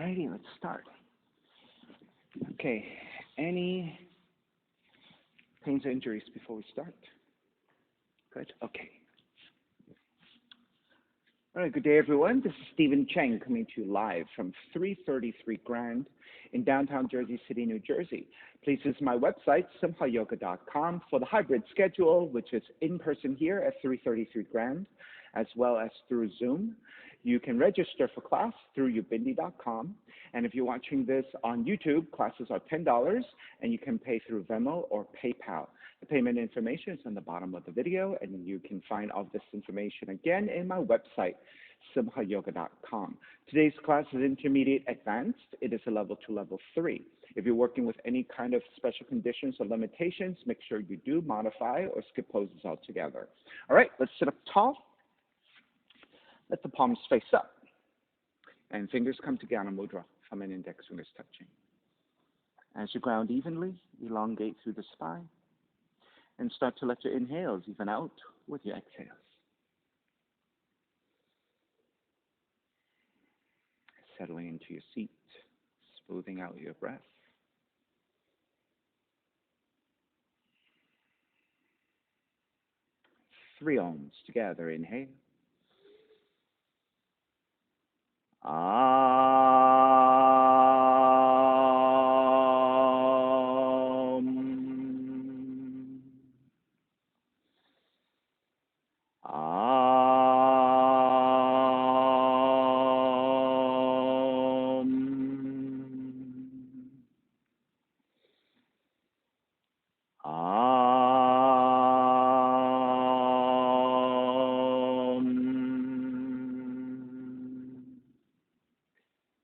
Alrighty, let's start. Okay, any pains or injuries before we start? Good, okay. All right, good day, everyone. This is Stephen Cheng coming to you live from 333 Grand in downtown Jersey City, New Jersey. Please visit my website, simhayoga.com, for the hybrid schedule, which is in person here at 333 Grand, as well as through Zoom. You can register for class through ubindi.com. And if you're watching this on YouTube, classes are $10, and you can pay through Venmo or PayPal. The payment information is on the bottom of the video, and you can find all this information again in my website, simhayoga.com. Today's class is intermediate advanced. It is a level 2, level 3. If you're working with any kind of special conditions or limitations, make sure you do modify or skip poses altogether. All right, let's sit up tall. Let the palms face up. And fingers come to Jnana Mudra, thumb and index fingers touching. As you ground evenly, elongate through the spine. And start to let your inhales even out with your exhales. Settling into your seat, smoothing out your breath. Three ohms together, inhale.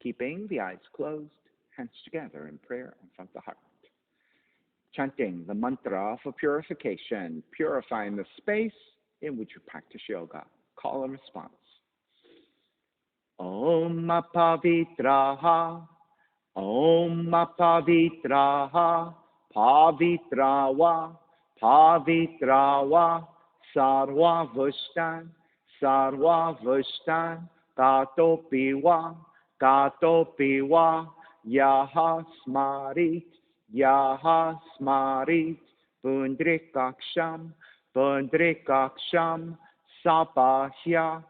Keeping the eyes closed, hands together in prayer in front of the heart. Chanting the mantra for purification, purifying the space in which you practice yoga. Call and response. Om Pavitraha, Om Pavitraha, Pavitrawa, Pavitrawa, Sarva Vushtan, Sarva Vushtan, Tato Piwa, Tato Piwa, Yaha Smarit, Yaha Smarit, Pundrikaksham, Pundrikaksham, Sapahya,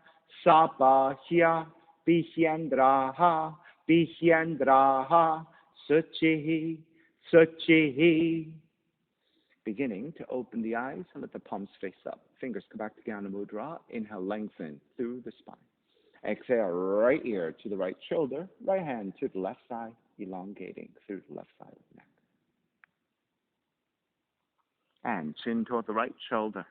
Sapahya, Pisyandraha, Pisyandraha, Suchihi, Suchihi. Beginning to open the eyes and let the palms face up. Fingers come back to Jnana Mudra. Inhale, lengthen through the spine. Exhale, right ear to the right shoulder, right hand to the left side, elongating through the left side of the neck. And chin toward the right shoulder.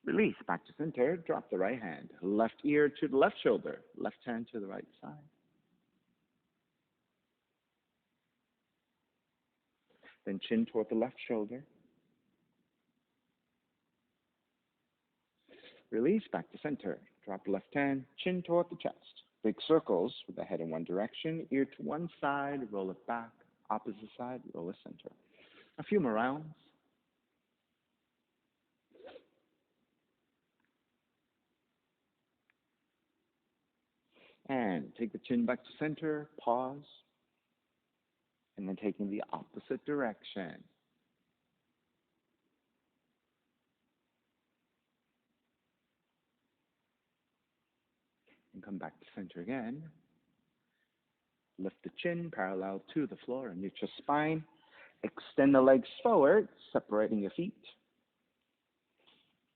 Release back to center, drop the right hand. Left ear to the left shoulder, left hand to the right side. Then chin toward the left shoulder. Release back to center. Drop the left hand, chin toward the chest. Big circles with the head in one direction, ear to one side, roll it back. Opposite side, roll it center. A few more rounds. And take the chin back to center, pause. And then taking the opposite direction. And come back to center again. Lift the chin parallel to the floor and neutral spine. Extend the legs forward, separating your feet.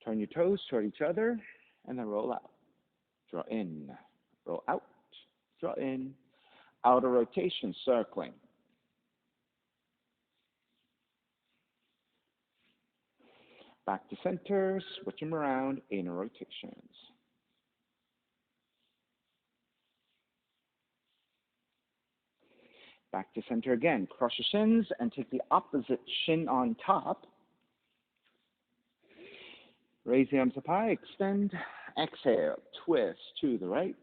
Turn your toes toward each other, and then roll out. Draw in, roll out, draw in. Outer rotation, circling. Back to center, switch them around, inner rotations. Back to center again. Cross your shins and take the opposite shin on top. Raise the arms up high, extend, exhale, twist to the right.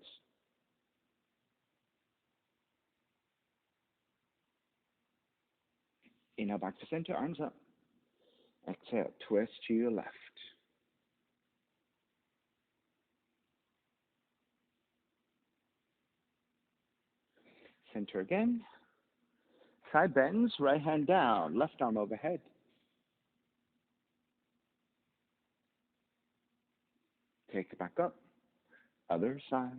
Inhale back to center, arms up. Exhale, twist to your left. Center again. Side bends, right hand down, left arm overhead. Take it back up. Other side.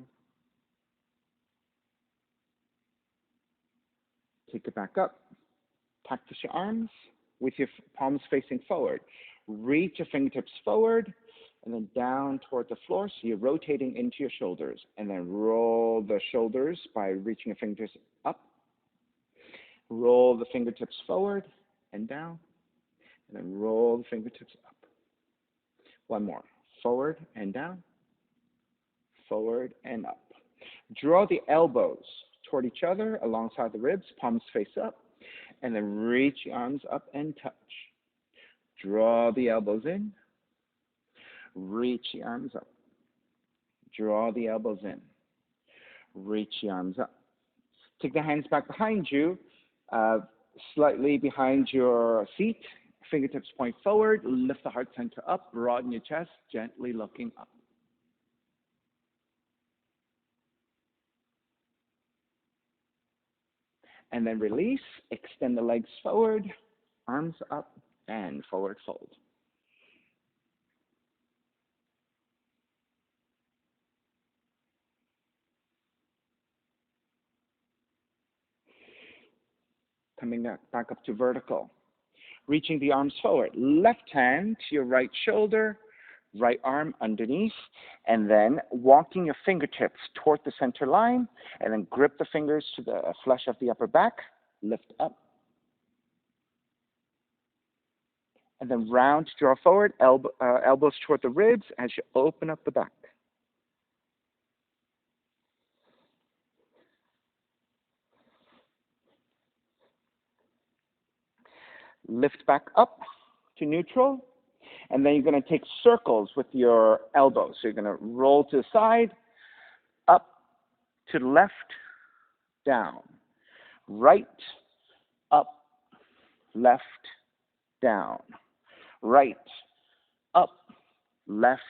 Take it back up. Practice your arms with your palms facing forward. Reach your fingertips forward and then down toward the floor. So you're rotating into your shoulders. And then roll the shoulders by reaching your fingers up. Roll the fingertips forward and down. And then roll the fingertips up. One more. Forward and down. Forward and up. Draw the elbows toward each other alongside the ribs, palms face up, and then reach your arms up and touch. Draw the elbows in, reach the arms up. Draw the elbows in, reach the arms up. Take the hands back behind you, slightly behind your seat. Fingertips point forward, lift the heart center up, broaden your chest, gently looking up. And then release, extend the legs forward, arms up, and forward fold. Coming back up to vertical. Reaching the arms forward. Left hand to your right shoulder, right arm underneath, and then walking your fingertips toward the center line, and then grip the fingers to the flesh of the upper back, lift up. And then round, draw forward, elbows toward the ribs as you open up the back. Lift back up to neutral, and then you're going to take circles with your elbows. So you're going to roll to the side, up, to the left, down, right, up, left, down, right, up, left,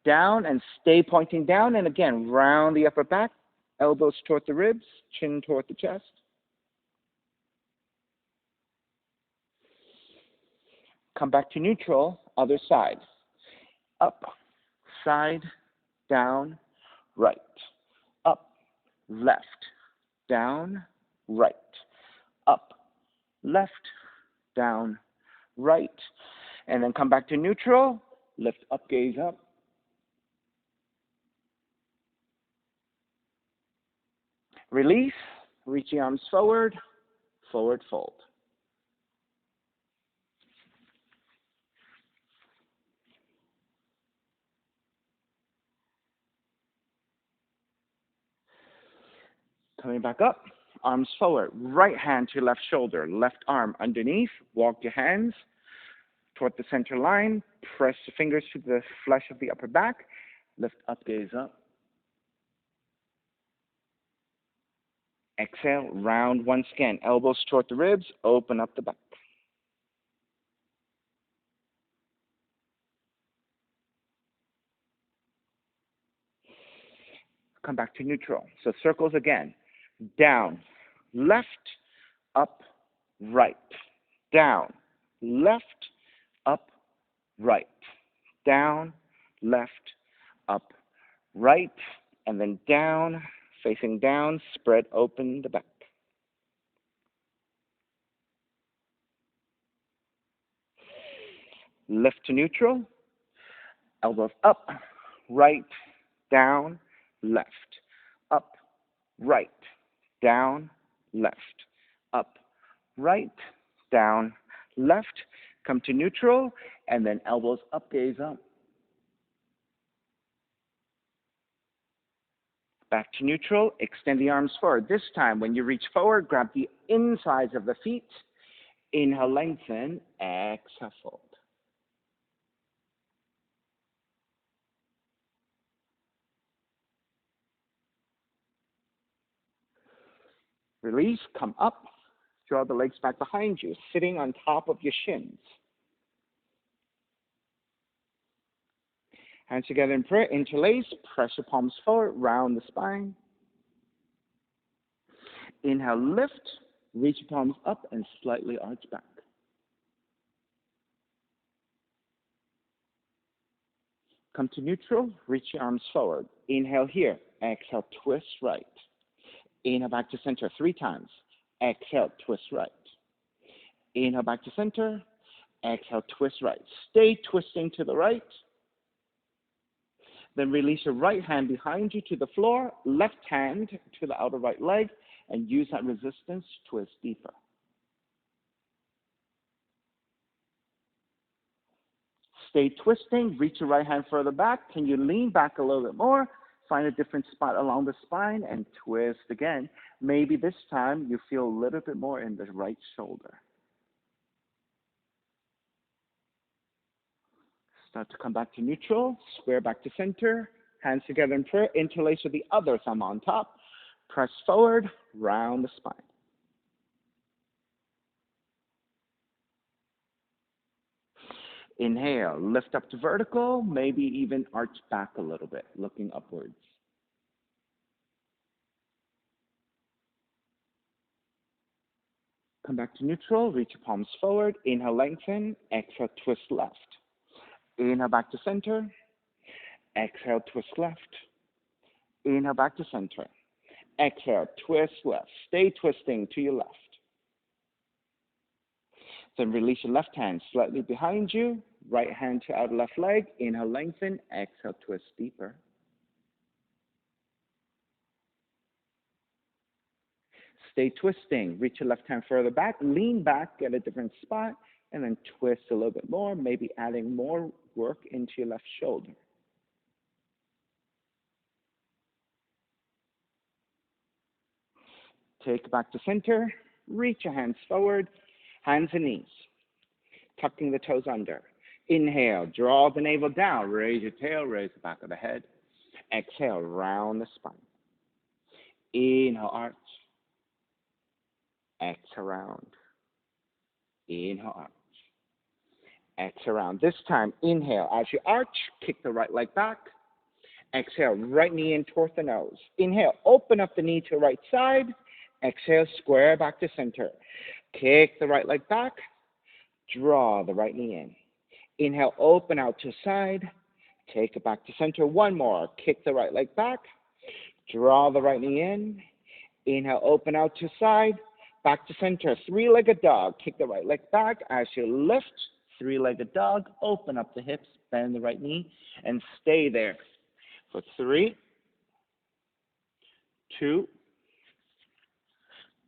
down, and stay pointing down. And again, round the upper back, elbows toward the ribs, chin toward the chest. Come back to neutral, other side. Up, side, down, right. Up, left, down, right. Up, left, down, right. And then come back to neutral, lift up, gaze up. Release, reach the arms forward, forward fold. Coming back up, arms forward, right hand to left shoulder, left arm underneath, walk your hands toward the center line, press the fingers to the flesh of the upper back, lift up, gaze up. Exhale, round once again, elbows toward the ribs, open up the back. Come back to neutral. So circles again. Down, left, up, right. Down, left, up, right. Down, left, up, right. And then down, facing down, spread open the back. Lift to neutral. Elbows up, right, down, left, up, right, down, left, up, right, down, left. Come to neutral, and then elbows up, gaze up. Back to neutral, extend the arms forward. This time, when you reach forward, grab the insides of the feet. Inhale, lengthen, exhale, fold. Release, come up, draw the legs back behind you, sitting on top of your shins. Hands together in prayer, interlace, press your palms forward, round the spine. Inhale, lift, reach your palms up and slightly arch back. Come to neutral, reach your arms forward. Inhale here, exhale, twist right. Inhale back to center 3 times. Exhale, twist right. Inhale back to center. Exhale, twist right. Stay twisting to the right. Then release your right hand behind you to the floor, left hand to the outer right leg, and use that resistance to twist deeper. Stay twisting, reach your right hand further back. Can you lean back a little bit more? Find a different spot along the spine and twist again. Maybe this time you feel a little bit more in the right shoulder. Start to come back to neutral, square back to center, hands together in prayer, interlace with the other thumb on top. Press forward, round the spine. Inhale, lift up to vertical, maybe even arch back a little bit, looking upwards. Come back to neutral, reach your palms forward, inhale, lengthen, exhale, twist left. Inhale, back to center, exhale, twist left. Inhale, back to center, exhale, twist left. Stay twisting to your left. Then release your left hand slightly behind you, right hand to outer left leg, inhale, lengthen, exhale, twist deeper. Stay twisting, reach your left hand further back, lean back, get a different spot, and then twist a little bit more, maybe adding more work into your left shoulder. Take back to center, reach your hands forward, hands and knees, tucking the toes under. Inhale, draw the navel down, raise your tail, raise the back of the head. Exhale, round the spine. Inhale, arch. Exhale, round. Inhale, arch. Exhale, round. This time, inhale, as you arch, kick the right leg back. Exhale, right knee in towards the nose. Inhale, open up the knee to the right side. Exhale, square back to center. Kick the right leg back. Draw the right knee in. Inhale, open out to side. Take it back to center. One more. Kick the right leg back. Draw the right knee in. Inhale, open out to side. Back to center. 3-legged dog. Kick the right leg back. As you lift, 3-legged dog. Open up the hips. Bend the right knee. And stay there for 3, 2,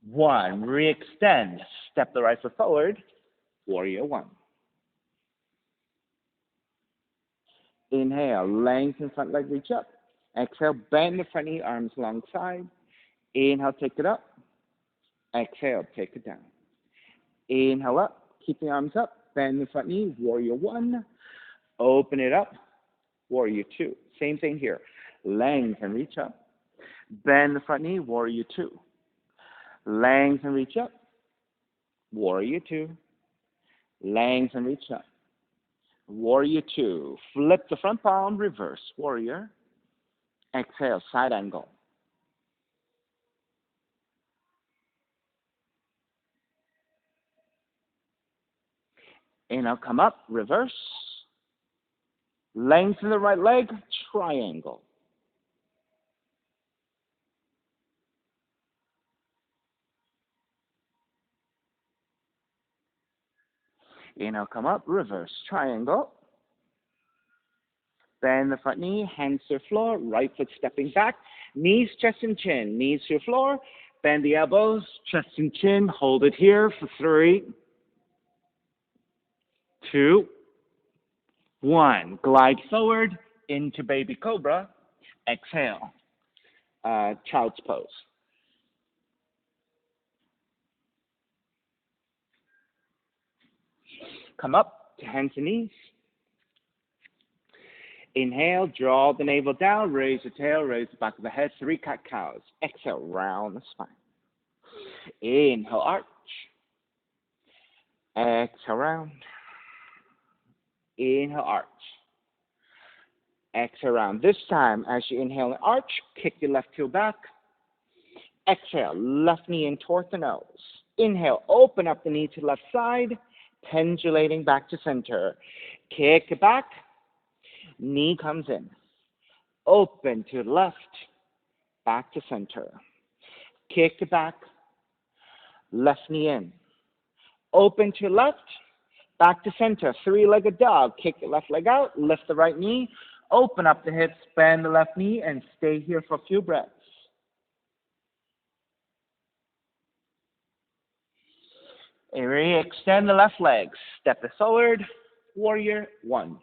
1. Re-extend. Step the right foot forward. Warrior 1. Inhale, lengthen front leg, reach up. Exhale, bend the front knee, arms alongside. Inhale, take it up. Exhale, take it down. Inhale up, keep the arms up. Bend the front knee, warrior 1. Open it up, warrior 2. Same thing here. Lengthen, reach up. Bend the front knee, warrior 2. Lengthen, reach up. Warrior 2. Lengthen, reach up. Warrior 2. Flip the front palm, reverse. Warrior. Exhale, side angle. Inhale, come up, reverse. Lengthen the right leg, triangle. Inhale, come up, reverse, triangle. Bend the front knee, hands to the floor, right foot stepping back, knees, chest, and chin. Knees to the floor, bend the elbows, chest and chin. Hold it here for 3, 2, 1. Glide forward into baby cobra. Exhale, child's pose. Come up to hands and knees. Inhale, draw the navel down, raise the tail, raise the back of the head, 3 cat-cows. Exhale, round the spine. Inhale, arch. Exhale, round. Inhale, arch. Exhale, round. This time, as you inhale and arch, kick your left heel back. Exhale, left knee in toward the nose. Inhale, open up the knee to left side, pendulating back to center. Kick it back, knee comes in. Open to left, back to center. Kick it back, left knee in. Open to left, back to center. Three-legged dog. Kick the left leg out, lift the right knee, open up the hips, bend the left knee, and stay here for a few breaths. Extend the left leg. Step it forward. Warrior one.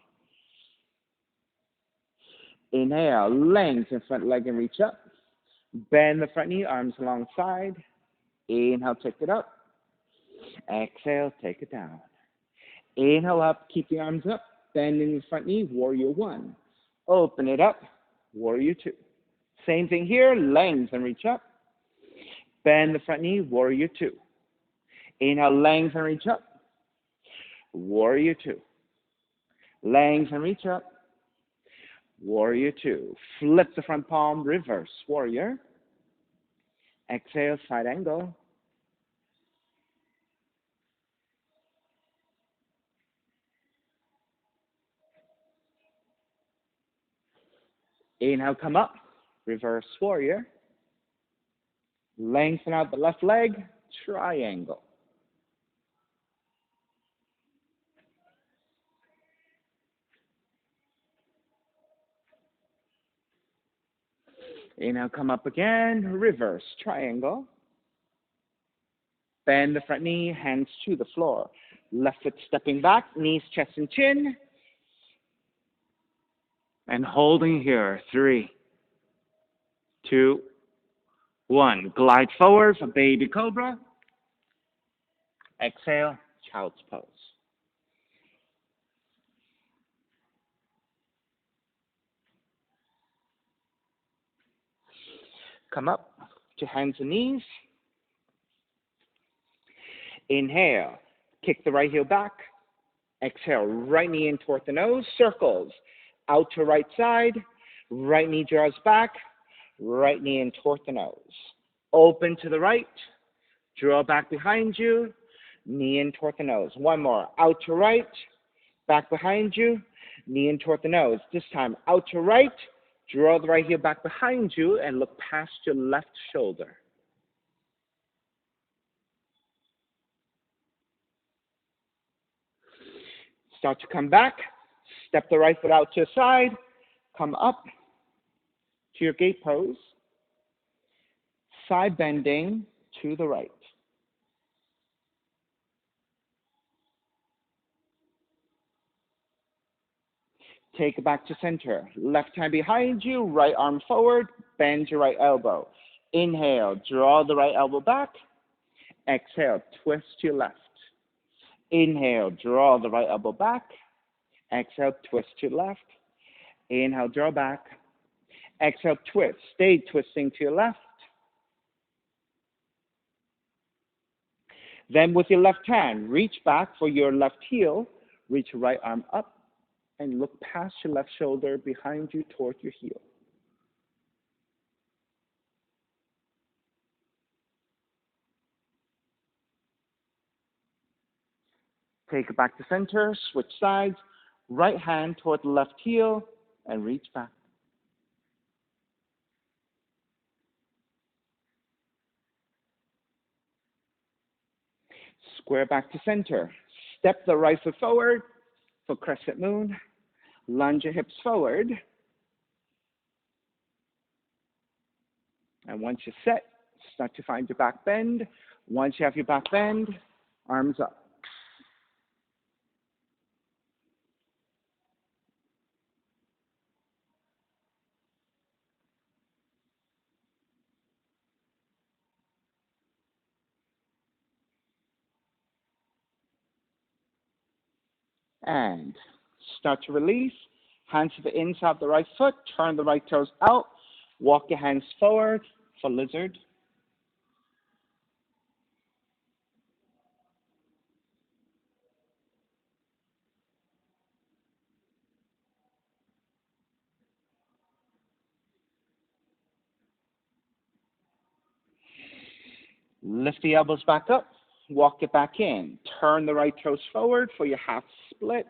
Inhale, lengthen front leg and reach up. Bend the front knee, arms alongside. Inhale, take it up. Exhale, take it down. Inhale up, keep the arms up. Bending the front knee, warrior one. Open it up, warrior two. Same thing here, lengthen, reach up. Bend the front knee, warrior two. Inhale, lengthen, reach up. Warrior two. Lengthen, reach up. Warrior two. Flip the front palm, reverse, warrior. Exhale, side angle. Inhale, come up, reverse warrior. Lengthen out the left leg, triangle. Inhale, come up again, reverse triangle. Bend the front knee, hands to the floor. Left foot stepping back, knees, chest, and chin. And holding here, 3, 2, 1. Glide forward for baby cobra. Exhale, child's pose. Come up to hands and knees. Inhale, kick the right heel back. Exhale, right knee in toward the nose, circles. Out to right side, right knee draws back, right knee in toward the nose. Open to the right, draw back behind you, knee in toward the nose. One more, out to right, back behind you, knee in toward the nose. This time, out to right, draw the right heel back behind you and look past your left shoulder. Start to come back, step the right foot out to the side, come up to your gate pose, side bending to the right. Take it back to center. Left hand behind you, right arm forward, bend your right elbow. Inhale, draw the right elbow back. Exhale, twist to your left. Inhale, draw the right elbow back. Exhale, twist to your left. Inhale, draw back. Exhale, twist. Stay twisting to your left. Then with your left hand, reach back for your left heel. Reach your right arm up and look past your left shoulder behind you toward your heel. Take it back to center, switch sides, right hand toward the left heel, and reach back. Square back to center. Step the right foot forward for crescent moon. Lunge your hips forward. And once you're set, start to find your back bend. Once you have your back bend, arms up. And start to release. Hands to the inside of the right foot. Turn the right toes out. Walk your hands forward for lizard. Lift the elbows back up, walk it back in. Turn the right toes forward for your half split.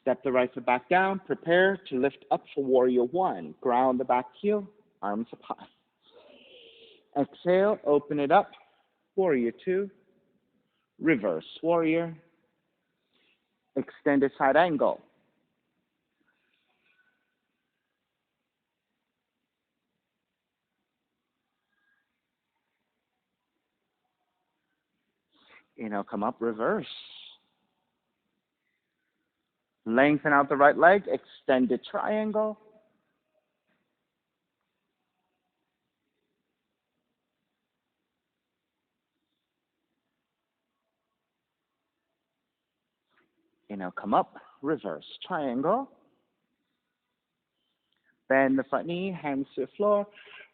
Step the right foot back down. Prepare to lift up for warrior one. Ground the back heel, arms up high. Exhale, open it up. Warrior two. Reverse warrior. Extended side angle. Inhale, come up, reverse. Lengthen out the right leg, extended triangle. Inhale, come up, reverse triangle. Bend the front knee, hands to the floor.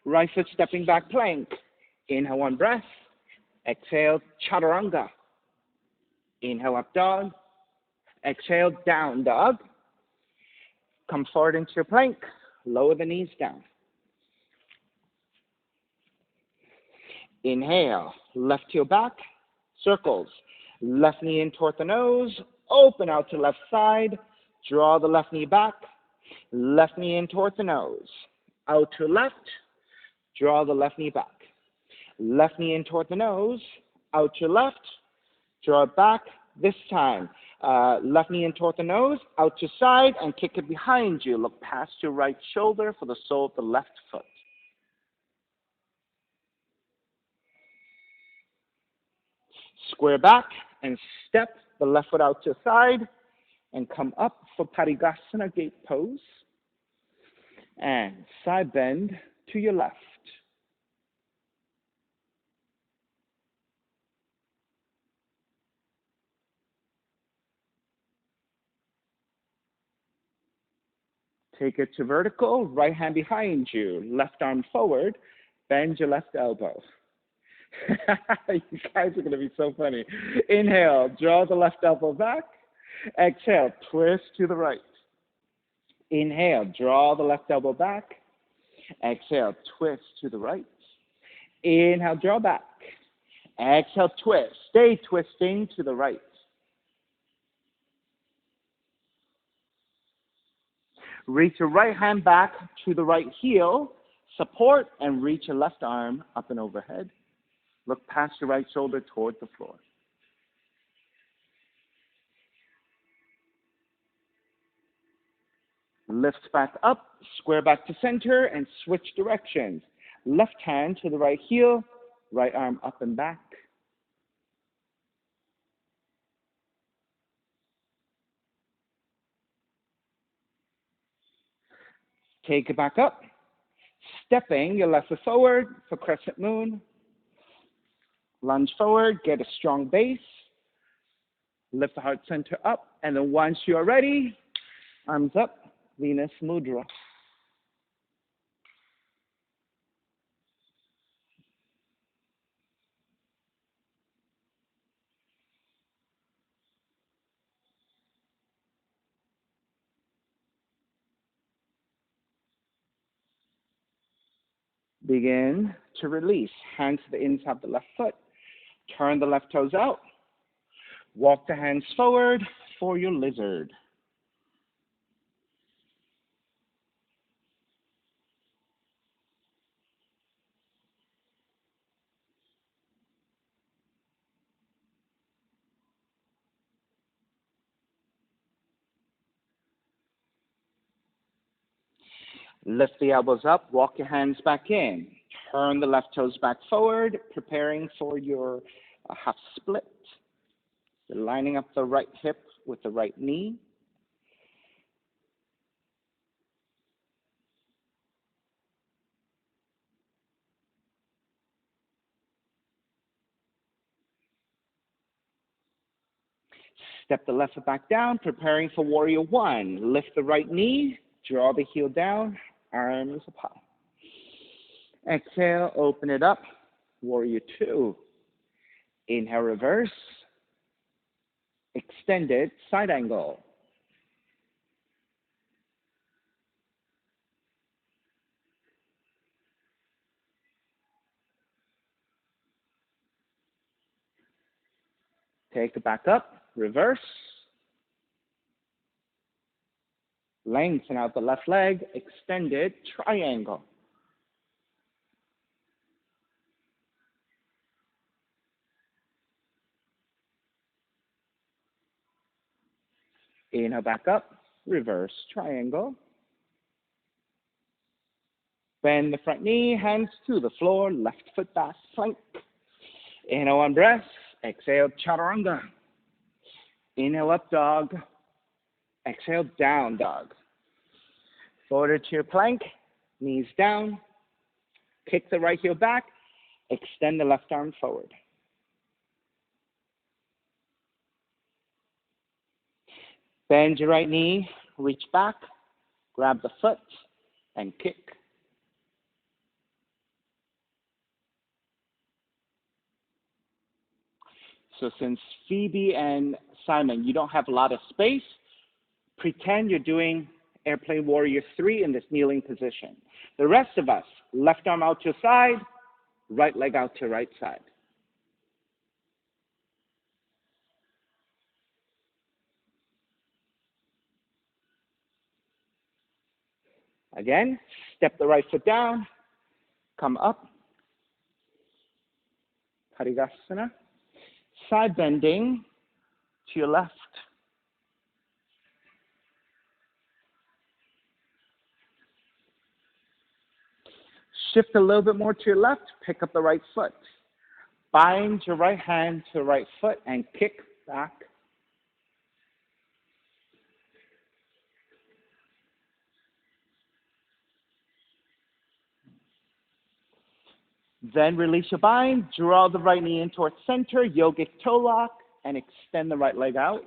Right foot stepping back plank. Inhale, one breath. Exhale, chaturanga. Inhale, up dog. Exhale, down dog. Come forward into your plank. Lower the knees down. Inhale, left heel back, circles. Left knee in toward the nose, open out to left side. Draw the left knee back. Left knee in toward the nose. Out to left. Draw the left knee back. Left knee in toward the nose. Out to left. Draw it back. This time, left knee in toward the nose. Out to side and kick it behind you. Look past your right shoulder for the sole of the left foot. Square back and step the left foot out to the side and come up for Parigasana gate pose. And side bend to your left. Take it to vertical, right hand behind you, left arm forward, bend your left elbow. You guys are going to be so funny. Inhale, draw the left elbow back. Exhale, twist to the right. Inhale, draw the left elbow back. Exhale, twist to the right. Inhale, draw back. Exhale, twist. Stay twisting to the right. Reach your right hand back to the right heel. Support and reach your left arm up and overhead. Look past your right shoulder toward the floor. Lift back up, square back to center, and switch directions. Left hand to the right heel, right arm up and back. Take it back up, stepping your left foot forward for crescent moon. Lunge forward, get a strong base. Lift the heart center up, and then once you are ready, arms up, Venus Mudra. Begin to release. Hands to the inside of the left foot. Turn the left toes out. Walk the hands forward for your lizard. Lift the elbows up, walk your hands back in. Turn the left toes back forward, preparing for your half split. You're lining up the right hip with the right knee. Step the left foot back down, preparing for warrior one. Lift the right knee, draw the heel down, arms up high. Exhale, open it up, warrior two. Inhale, reverse. Extended side angle. Take it back up, reverse. Lengthen out the left leg, extended triangle. Inhale, back up, reverse triangle. Bend the front knee, hands to the floor, left foot back, plank. Inhale, one breath. Exhale, chaturanga. Inhale, up dog. Exhale, down dog. Forward to your plank, knees down. Kick the right heel back. Extend the left arm forward. Bend your right knee, reach back, grab the foot, and kick. So since Phoebe and Simon, you don't have a lot of space, pretend you're doing Airplane Warrior 3 in this kneeling position. The rest of us, left arm out to your side, right leg out to your right side. Again, step the right foot down, come up, Parigasana, side bending to your left. Shift a little bit more to your left, pick up the right foot. Bind your right hand to the right foot and kick back. Then release your bind, draw the right knee in towards center, yogic toe lock, and extend the right leg out.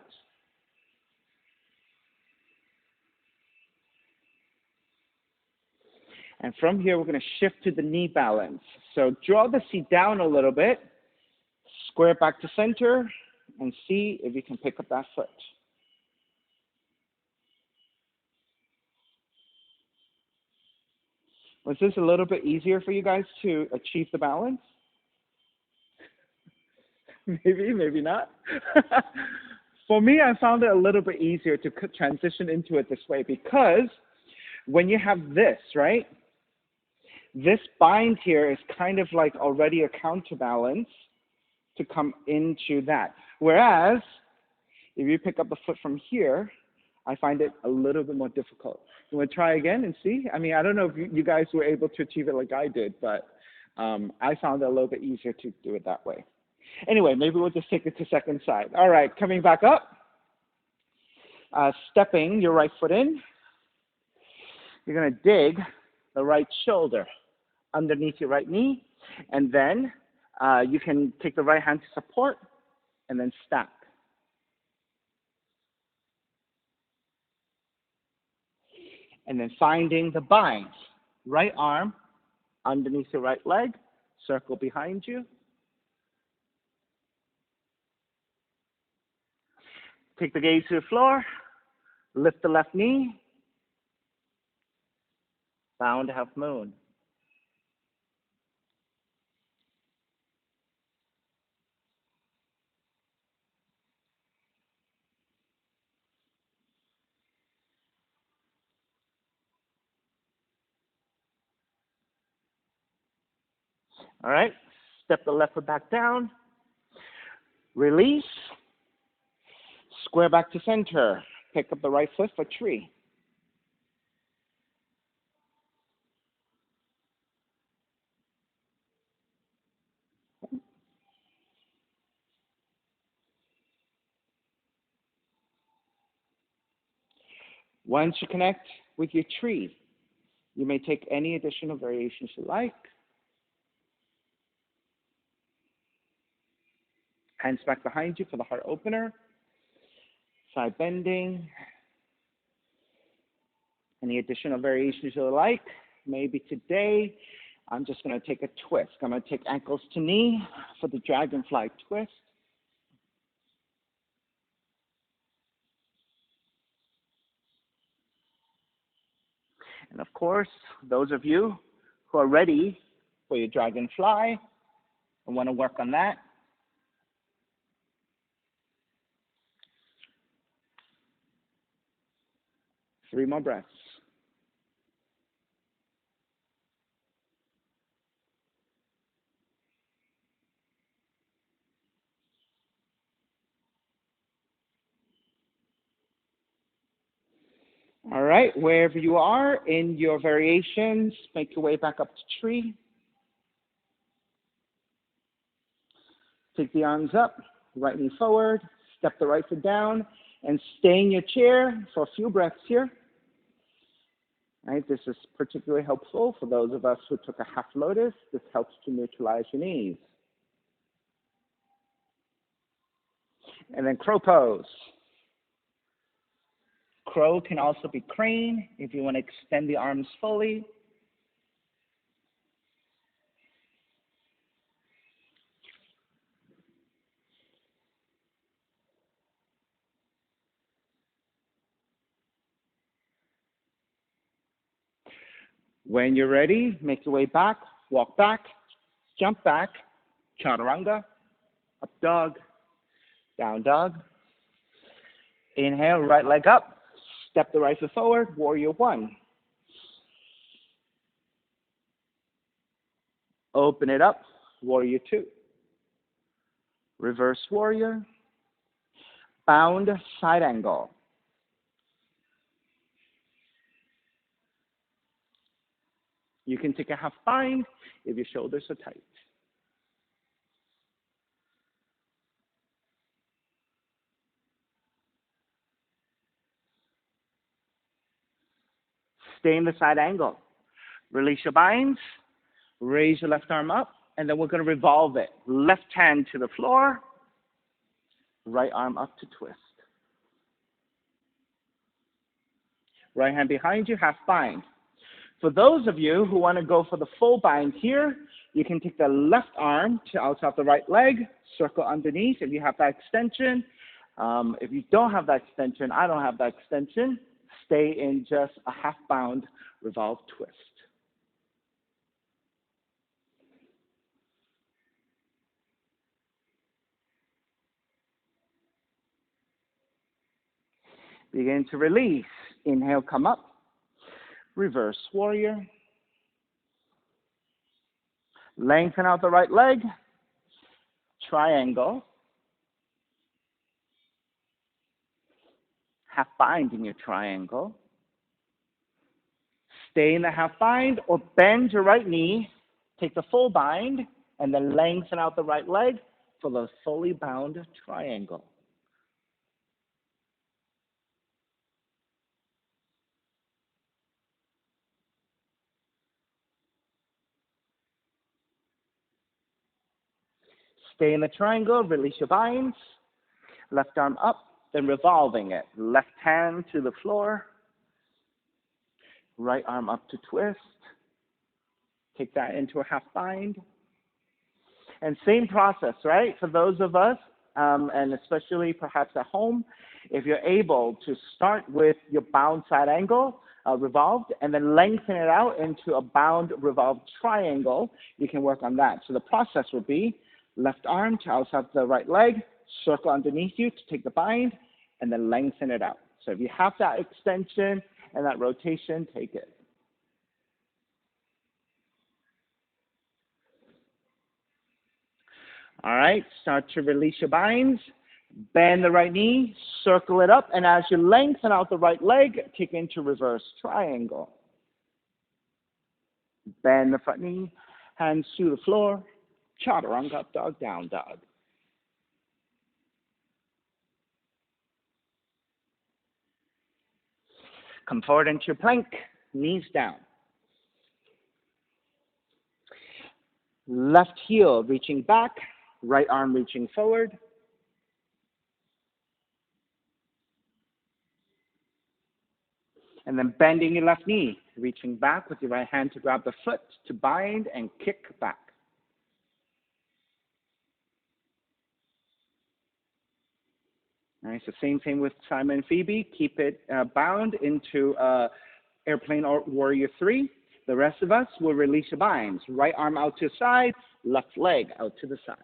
And from here, we're going to shift to the knee balance. So draw the seat down a little bit, square back to center, and see if you can pick up that foot. Was this a little bit easier for you guys to achieve the balance? Maybe, maybe not. For me, I found it a little bit easier to transition into it this way because when you have this, right, this bind here is kind of like already a counterbalance to come into that. Whereas, if you pick up the foot from here, I find it a little bit more difficult. You want to try again and see? I mean, I don't know if you guys were able to achieve it like I did, but I found it a little bit easier to do it that way. Anyway, maybe we'll just take it to second side. All right, coming back up. Stepping your right foot in. You're going to dig the right shoulder underneath your right knee, and then you can take the right hand to support, and then stack. And then finding the bind. Right arm underneath your right leg, circle behind you. Take the gaze to the floor, lift the left knee, bow to half moon. All right, step the left foot back down, release, square back to center, pick up the right foot for tree. Once you connect with your tree, you may take any additional variations you like. Hands back behind you for the heart opener. Side bending. Any additional variations you like. Maybe today I'm just going to take a twist. I'm going to take ankles to knee for the dragonfly twist. And of course, those of you who are ready for your dragonfly and want to work on that, 3 more breaths. All right, wherever you are in your variations, make your way back up to tree. Take the arms up, right knee forward, step the right foot down, and stay in your chair for a few breaths here. Right, this is particularly helpful for those of us who took a half lotus. This helps to neutralize your knees. And then crow pose. Crow can also be crane if you want to extend the arms fully. When you're ready, make your way back, walk back, jump back, chaturanga, up dog, down dog. Inhale, right leg up, step the right foot forward, warrior 1. Open it up, warrior 2. Reverse warrior, bound side angle. You can take a half bind if your shoulders are tight. Stay in the side angle. Release your binds, raise your left arm up, and then we're going to revolve it. Left hand to the floor, right arm up to twist. Right hand behind you, half bind. For those of you who want to go for the full bind here, you can take the left arm to outside the right leg, circle underneath if you have that extension. If you don't have that extension, I don't have that extension, stay in just a half bound revolve twist. Begin to release. Inhale, come up. Reverse warrior. Lengthen out the right leg. Triangle. Half bind in your triangle. Stay in the half bind or bend your right knee. Take the full bind and then lengthen out the right leg for the fully bound triangle. Stay in the triangle, release your binds. Left arm up, then revolving it. Left hand to the floor. Right arm up to twist. Take that into a half bind. And same process, right? For those of us, and especially perhaps at home, if you're able to start with your bound side angle, revolved, and then lengthen it out into a bound revolved triangle, you can work on that. So the process would be left arm to outside the right leg, circle underneath you to take the bind, and then lengthen it out. So if you have that extension and that rotation, take it. All right, start to release your binds. Bend the right knee, circle it up, and as you lengthen out the right leg, kick into reverse triangle. Bend the front knee, hands to the floor, chaturanga, up dog, down dog. Come forward into your plank, knees down. Left heel reaching back, right arm reaching forward. And then bending your left knee. reaching back with your right hand to grab the foot, to bind and kick back. All right, so same thing with Simon and Phoebe. Keep it bound into airplane or warrior 3. The rest of us will release your binds. Right arm out to the side, left leg out to the side.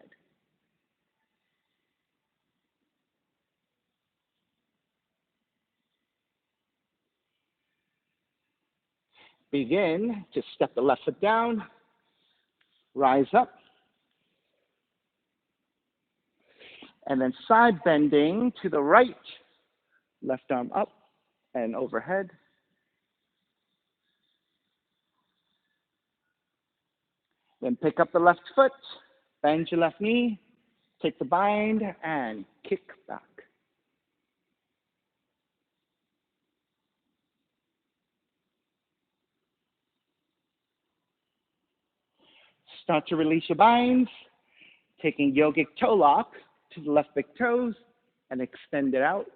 Begin to step the left foot down, rise up, and then side bending to the right, left arm up and overhead. Then pick up the left foot, bend your left knee, take the bind, and kick back. Start to release your binds, taking yogic toe lock to the left big toes and extend it out.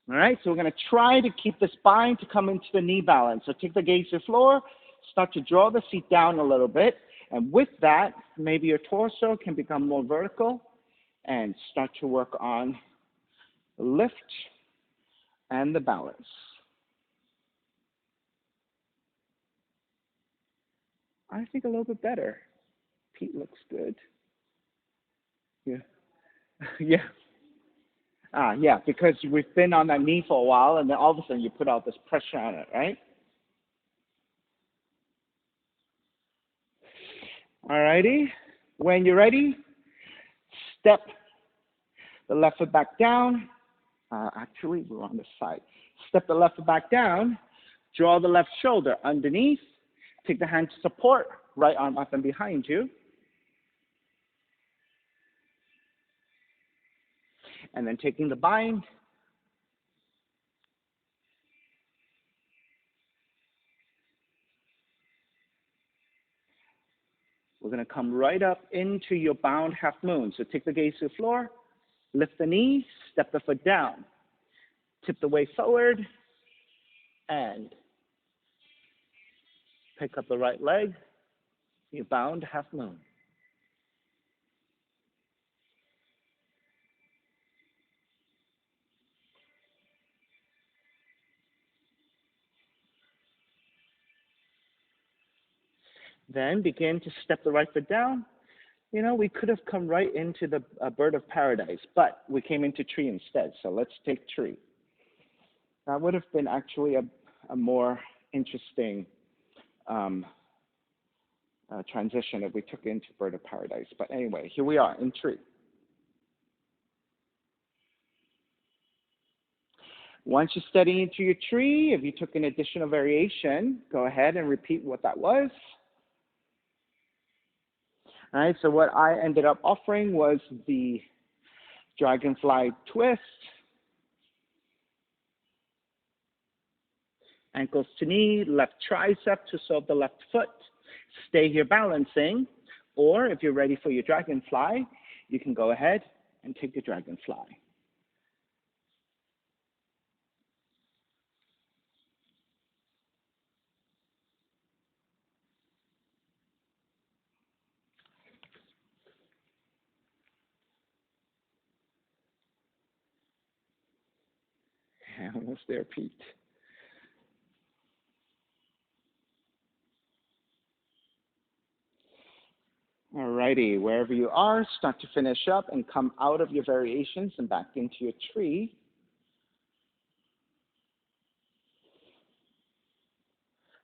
All right, so we're going to try to keep this bind to come into the knee balance. So take the gaze to the floor, start to draw the seat down a little bit, and with that, maybe your torso can become more vertical and start to work on the lift and the balance. I think a little bit better. Pete looks good. Yeah. Yeah. Yeah, because we've been on that knee for a while, and then all of a sudden you put all this pressure on it, right? All righty. When you're ready, step the left foot back down. Actually, we're on the side. Step the left foot back down. Draw the left shoulder underneath. Take the hand to support. Right arm up and behind you. And then taking the bind. We're going to come right up into your bound half moon. So take the gaze to the floor. Lift the knee. Step the foot down. Tip the weight forward. And pick up the right leg. You bound half moon. Then begin to step the right foot down. You know, we could have come right into the bird of paradise, but we came into tree instead. So let's take tree. That would have been actually a more interesting transition if we took into bird of paradise. But anyway, here we are in tree. Once you steady into your tree, if you took an additional variation, go ahead and repeat what that was. All right, so what I ended up offering was the dragonfly twist, ankles to knee, left tricep to solve the left foot. Stay here balancing, or if you're ready for your dragonfly, you can go ahead and take the dragonfly. Almost there, Pete. All righty, wherever you are, start to finish up and come out of your variations and back into your tree.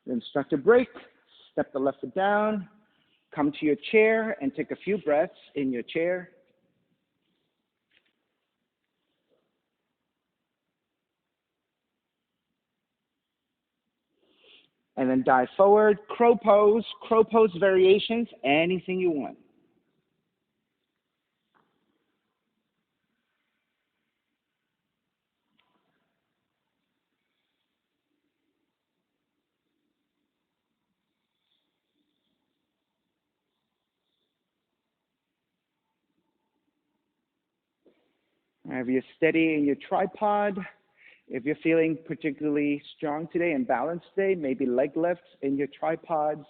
Then start to break, step the left foot down, come to your chair and take a few breaths in your chair. And then dive forward, crow pose variations, anything you want. If you're steady in your tripod, If you're feeling particularly strong today and balanced today, maybe leg lifts in your tripods.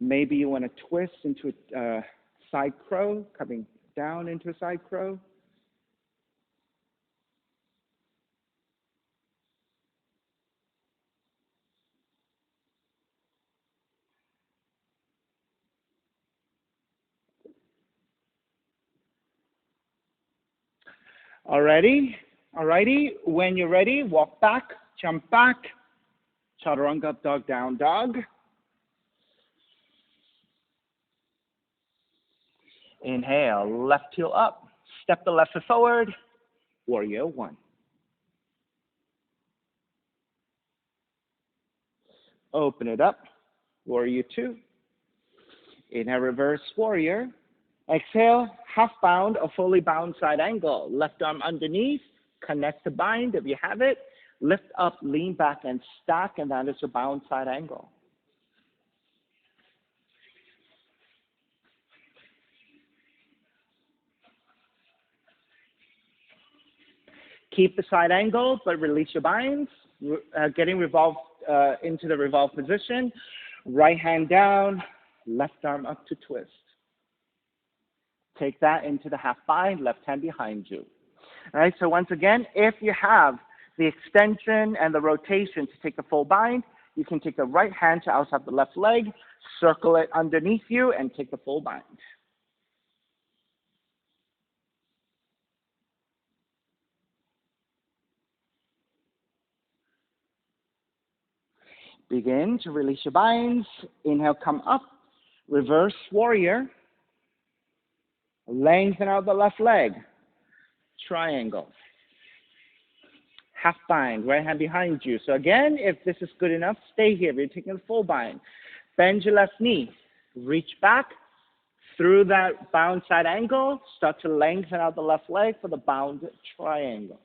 Maybe you want to twist into a side crow, coming down into a side crow. Alrighty, alrighty. When you're ready, walk back, jump back, chaturanga up dog, down dog. Inhale, left heel up, step the left foot forward, warrior one. Open it up, warrior two. Inhale, reverse warrior. Exhale, half bound or fully bound side angle. Left arm underneath, connect to bind if you have it. Lift up, lean back, and stack, and that is your bound side angle. Keep the side angle, but release your binds. Getting revolved into the revolved position. Right hand down, left arm up to twist. Take that into the half bind, left hand behind you. All right, so once again, if you have the extension and the rotation to take the full bind, you can take the right hand to outside the left leg, circle it underneath you, and take the full bind. Begin to release your binds. Inhale, come up, reverse warrior. Lengthen out the left leg, triangle. Half bind, right hand behind you. So again, if this is good enough, stay here. You're taking the full bind. Bend your left knee. Reach back through that bound side angle. Start to lengthen out the left leg for the bound triangle.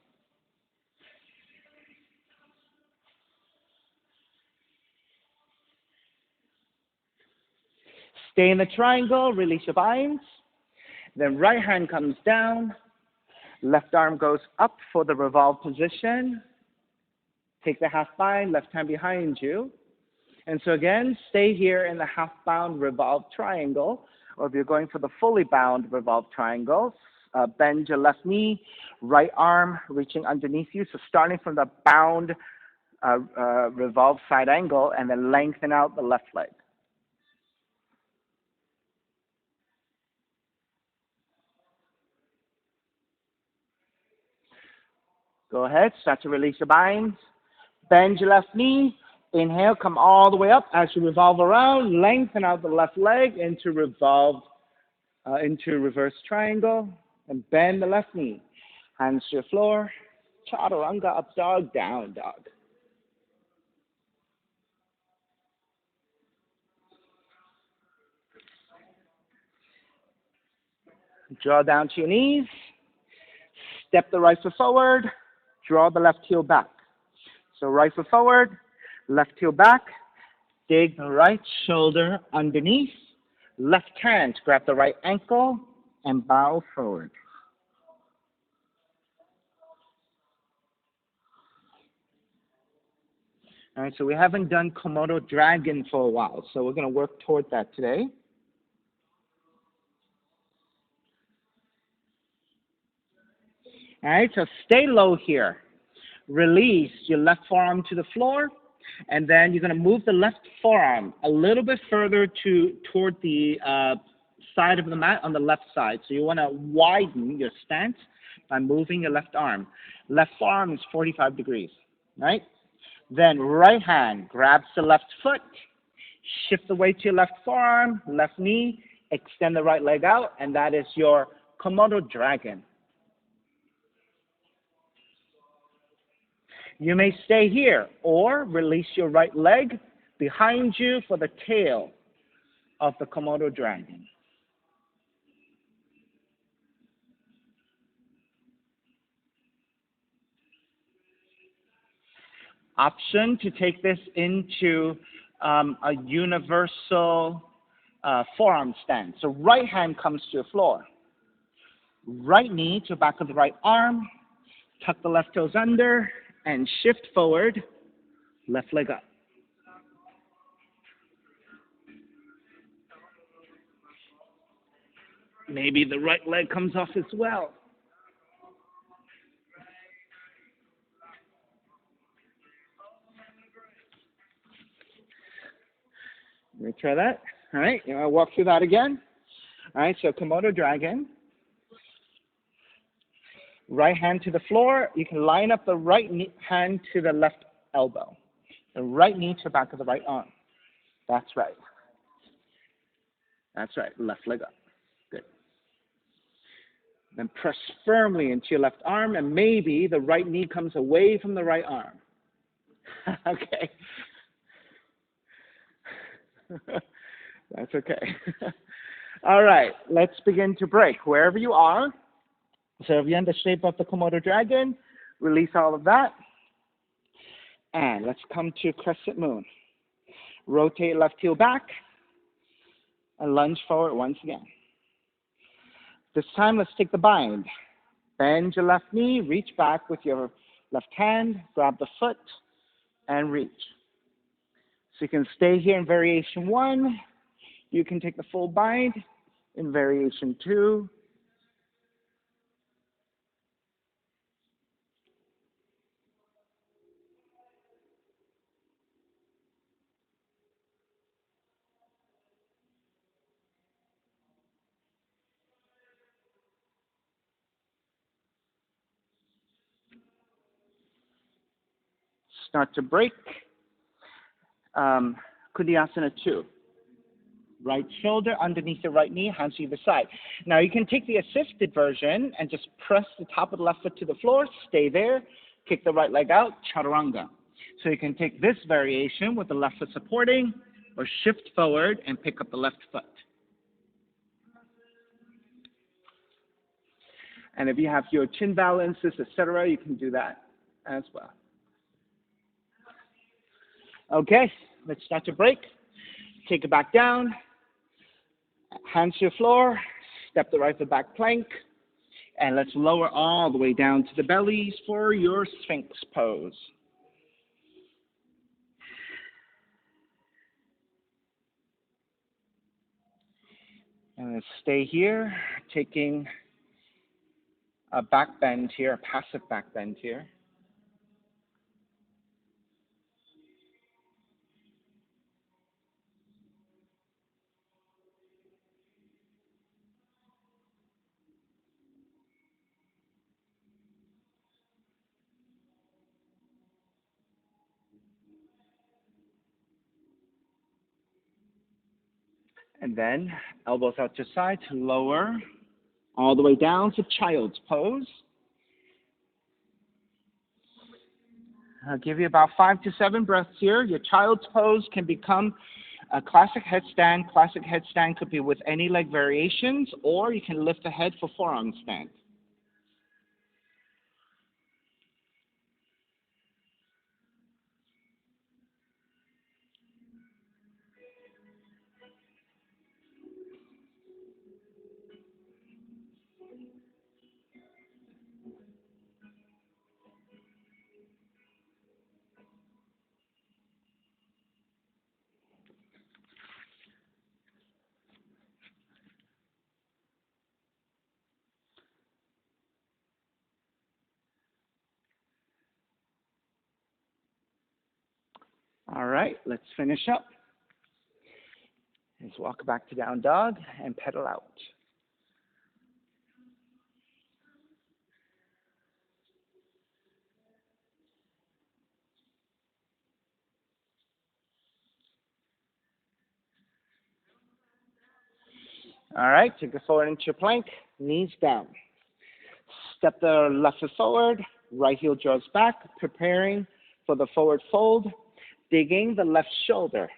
Stay in the triangle, release your binds. Then right hand comes down. Left arm goes up for the revolve position. Take the half bind, left hand behind you. And so again, stay here in the half bound revolve triangle. Or if you're going for the fully bound revolve triangle, bend your left knee, right arm reaching underneath you. So starting from the bound revolve side angle, and then lengthen out the left leg. Go ahead, start to release your binds. Bend your left knee. Inhale, come all the way up as you revolve around. Lengthen out the left leg into reverse triangle. And bend the left knee. Hands to your floor. Chaturanga, up dog, down dog. Draw down to your knees. Step the right foot forward. Draw the left heel back. So right foot forward, left heel back. Dig the right shoulder underneath. Left hand grab the right ankle and bow forward. All right, so we haven't done Komodo Dragon for a while, so we're going to work toward that today. All right, so stay low here. Release your left forearm to the floor, and then you're going to move the left forearm a little bit further toward the side of the mat on the left side. So you want to widen your stance by moving your left arm. Left forearm is 45 degrees, right? Then right hand grabs the left foot, shift the weight to your left forearm, left knee, extend the right leg out, and that is your Komodo Dragon. You may stay here or release your right leg behind you for the tail of the Komodo Dragon. Option to take this into a universal forearm stand. So right hand comes to the floor. Right knee to back of the right arm. Tuck the left toes under. and shift forward, left leg up. Maybe the right leg comes off as well. Let me try that. All right, I'll walk through that again. All right, so Komodo dragon. Right hand to the floor. You can line up the right hand to the left elbow. The right knee to the back of the right arm. That's right. That's right. Left leg up. Good. Then press firmly into your left arm, and maybe the right knee comes away from the right arm. Okay. That's okay. All right. Let's begin to break. Wherever you are, so if you're in the shape of the Komodo dragon, release all of that. And let's come to crescent moon. Rotate left heel back and lunge forward once again. This time, let's take the bind. Bend your left knee, reach back with your left hand, grab the foot, and reach. So you can stay here in variation 1. You can take the full bind in variation 2. Start to break. Kudiyasana 2. Right shoulder underneath the right knee, hands to either side. Now you can take the assisted version and just press the top of the left foot to the floor, stay there, kick the right leg out, chaturanga. So you can take this variation with the left foot supporting, or shift forward and pick up the left foot. And if you have your chin balances, etc., you can do that as well. Okay, let's start to break. Take it back down. Hands to the floor. Step the right foot back plank. And let's lower all the way down to the bellies for your Sphinx pose. And let's stay here, taking a back bend here, a passive back bend here. And then elbows out to side to lower all the way down to child's pose. I'll give you about 5 to 7 breaths here. Your child's pose can become a classic headstand. Classic headstand could be with any leg variations, or you can lift the head for forearm stand. All right, let's finish up. Let's walk back to down dog and pedal out. All right, take it forward into your plank, knees down. Step the left foot forward, right heel draws back, preparing for the forward fold, digging the left shoulder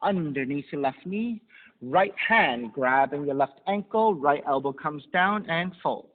underneath your left knee, right hand grabbing your left ankle, right elbow comes down and fold.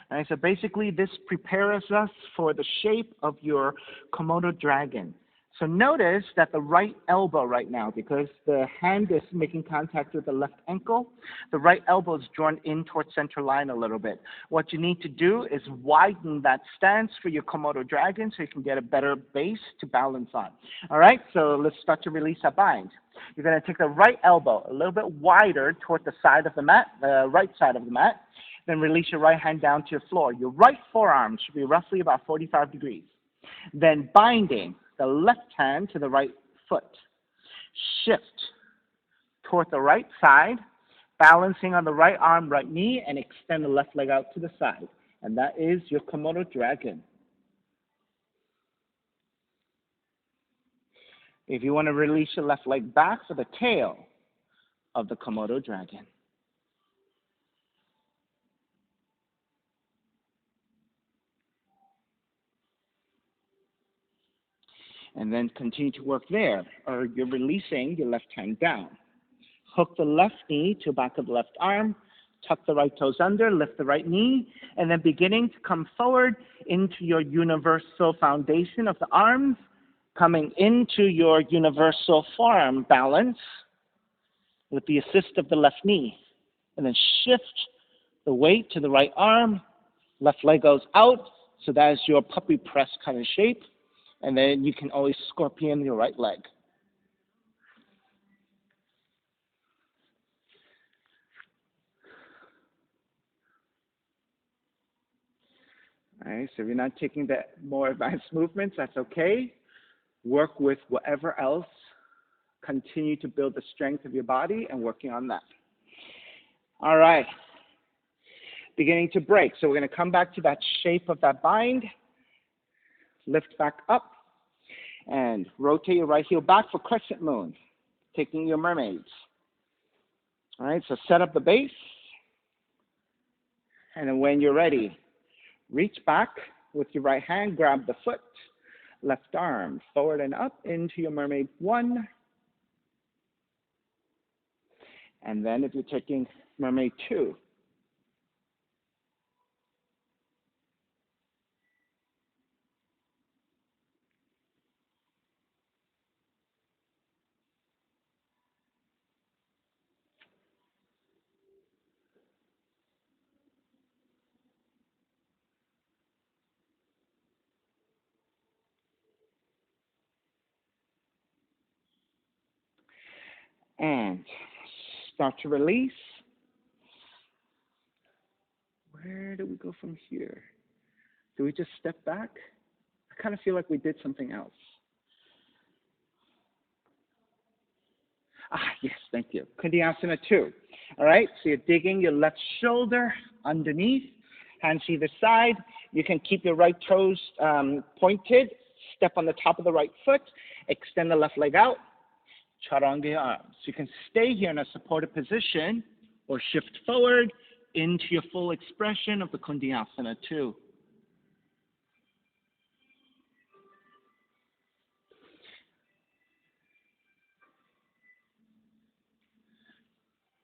All right, so basically this prepares us for the shape of your Komodo dragon. So notice that the right elbow right now, because the hand is making contact with the left ankle, the right elbow is drawn in towards center line a little bit. What you need to do is widen that stance for your Komodo dragon so you can get a better base to balance on. All right, so let's start to release that bind. You're going to take the right elbow a little bit wider toward the side of the mat, the right side of the mat, then release your right hand down to your floor. Your right forearm should be roughly about 45 degrees. Then binding the left hand to the right foot. Shift toward the right side, balancing on the right arm, right knee, and extend the left leg out to the side. And that is your Komodo dragon. If you want to release your left leg back for the tail of the Komodo dragon. And then continue to work there, or you're releasing your left hand down. Hook the left knee to the back of the left arm, tuck the right toes under, lift the right knee, and then beginning to come forward into your universal foundation of the arms, coming into your universal forearm balance with the assist of the left knee. And then shift the weight to the right arm, left leg goes out, so that is your puppy press kind of shape. And then you can always scorpion your right leg. All right, so if you're not taking the more advanced movements, that's okay. Work with whatever else. Continue to build the strength of your body and working on that. All right. Beginning to break. So we're going to come back to that shape of that bind. Lift back up. And rotate your right heel back for crescent moon. Taking your mermaids. All right, so set up the base. And then when you're ready, reach back with your right hand, grab the foot, left arm, forward and up into your mermaid 1. And then if you're taking mermaid 2. And start to release. Where do we go from here? Do we just step back? I kind of feel like we did something else. Yes, thank you. Kundiyasana 2. All right, so you're digging your left shoulder underneath, hands either side. You can keep your right toes pointed, step on the top of the right foot, extend the left leg out, chaturanga your arms. So you can stay here in a supported position or shift forward into your full expression of the Kundiyasana 2.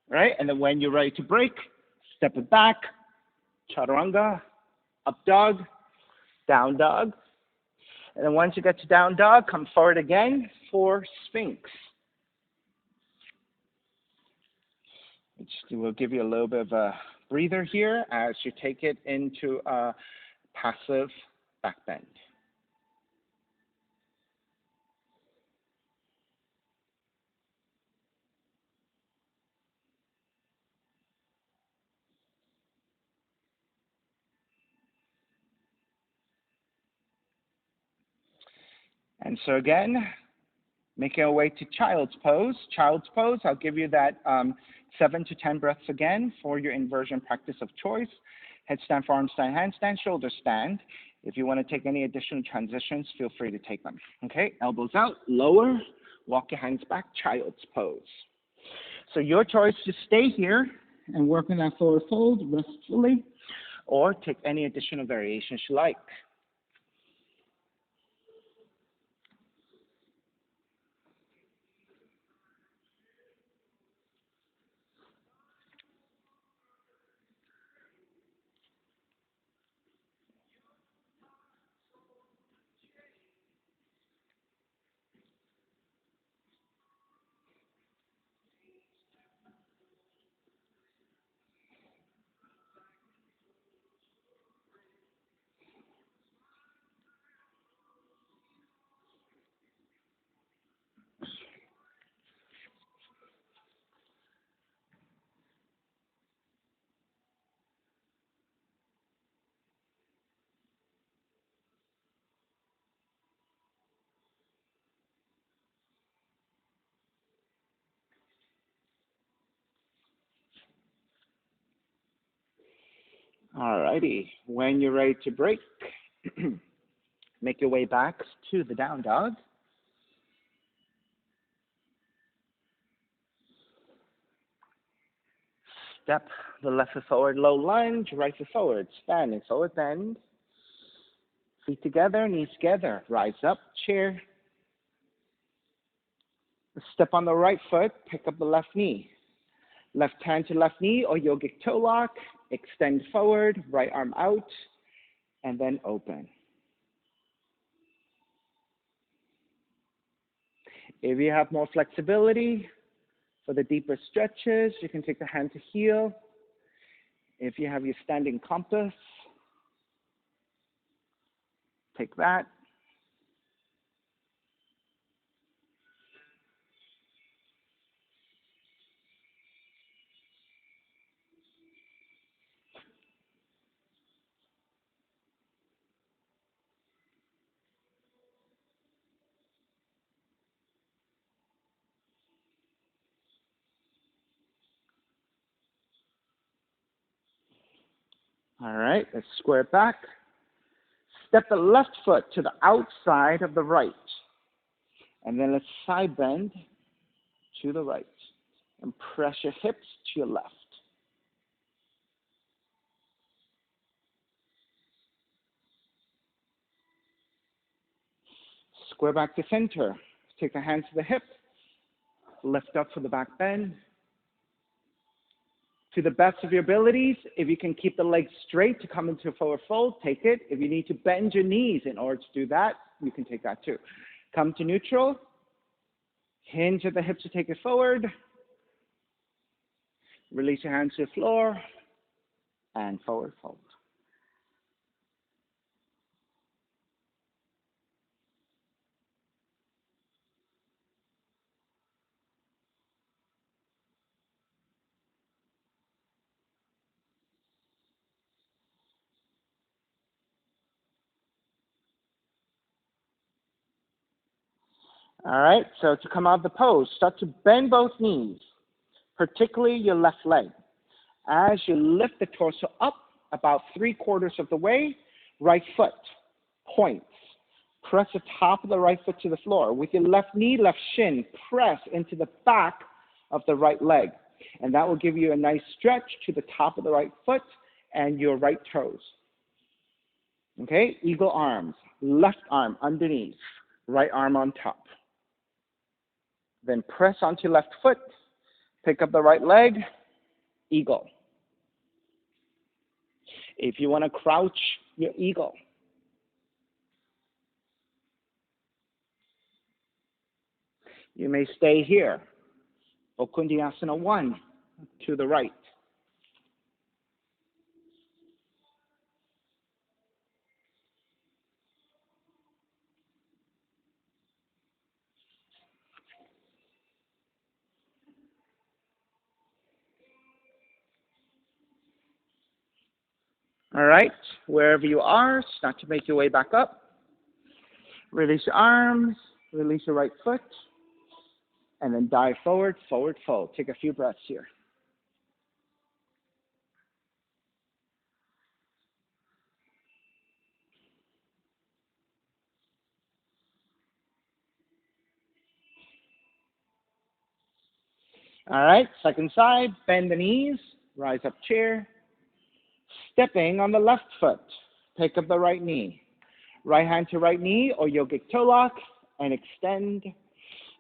Right, and then when you're ready to break, step it back, chaturanga, up dog, down dog. And then once you get to down dog, come forward again for Sphinx. We'll give you a little bit of a breather here as you take it into a passive back bend. And so again, making our way to child's pose. Child's pose, I'll give you that 7 to 10 breaths again for your inversion practice of choice. Headstand, forearm stand, handstand, shoulder stand. If you want to take any additional transitions, feel free to take them. Okay, elbows out, lower, walk your hands back, child's pose. So your choice to stay here and work on that forward fold restfully, or take any additional variations you like. All righty. When you're ready to break, make your way back to the down dog. Step the left foot forward, low lunge, right foot forward, standing forward bend. Feet together, knees together. Rise up, chair. Step on the right foot, pick up the left knee. Left hand to left knee or yogic toe lock. Extend forward, right arm out, and then open. If you have more flexibility for the deeper stretches, you can take the hand to heel. If you have your standing compass, take that. All right, let's square it back. Step the left foot to the outside of the right. And then let's side bend to the right. And press your hips to your left. Square back to center. Take the hands to the hip. Lift up for the back bend. To the best of your abilities, if you can keep the legs straight to come into a forward fold, take it. If you need to bend your knees in order to do that, you can take that too. Come to neutral. Hinge at the hips to take it forward. Release your hands to the floor. And forward fold. All right, so to come out of the pose, start to bend both knees, particularly your left leg. As you lift the torso up about 3/4 of the way, right foot points. Press the top of the right foot to the floor. With your left knee, left shin, press into the back of the right leg. And that will give you a nice stretch to the top of the right foot and your right toes. Okay, eagle arms, left arm underneath, right arm on top. Then press onto your left foot, pick up the right leg, eagle. If you want to crouch your eagle, you may stay here. Okundiyasana 1 to the right. All right, wherever you are, start to make your way back up. Release your arms, release your right foot, and then dive forward, forward fold. Take a few breaths here. All right, second side, bend the knees, rise up chair. Stepping on the left foot, pick up the right knee. Right hand to right knee or yogic toe lock and extend,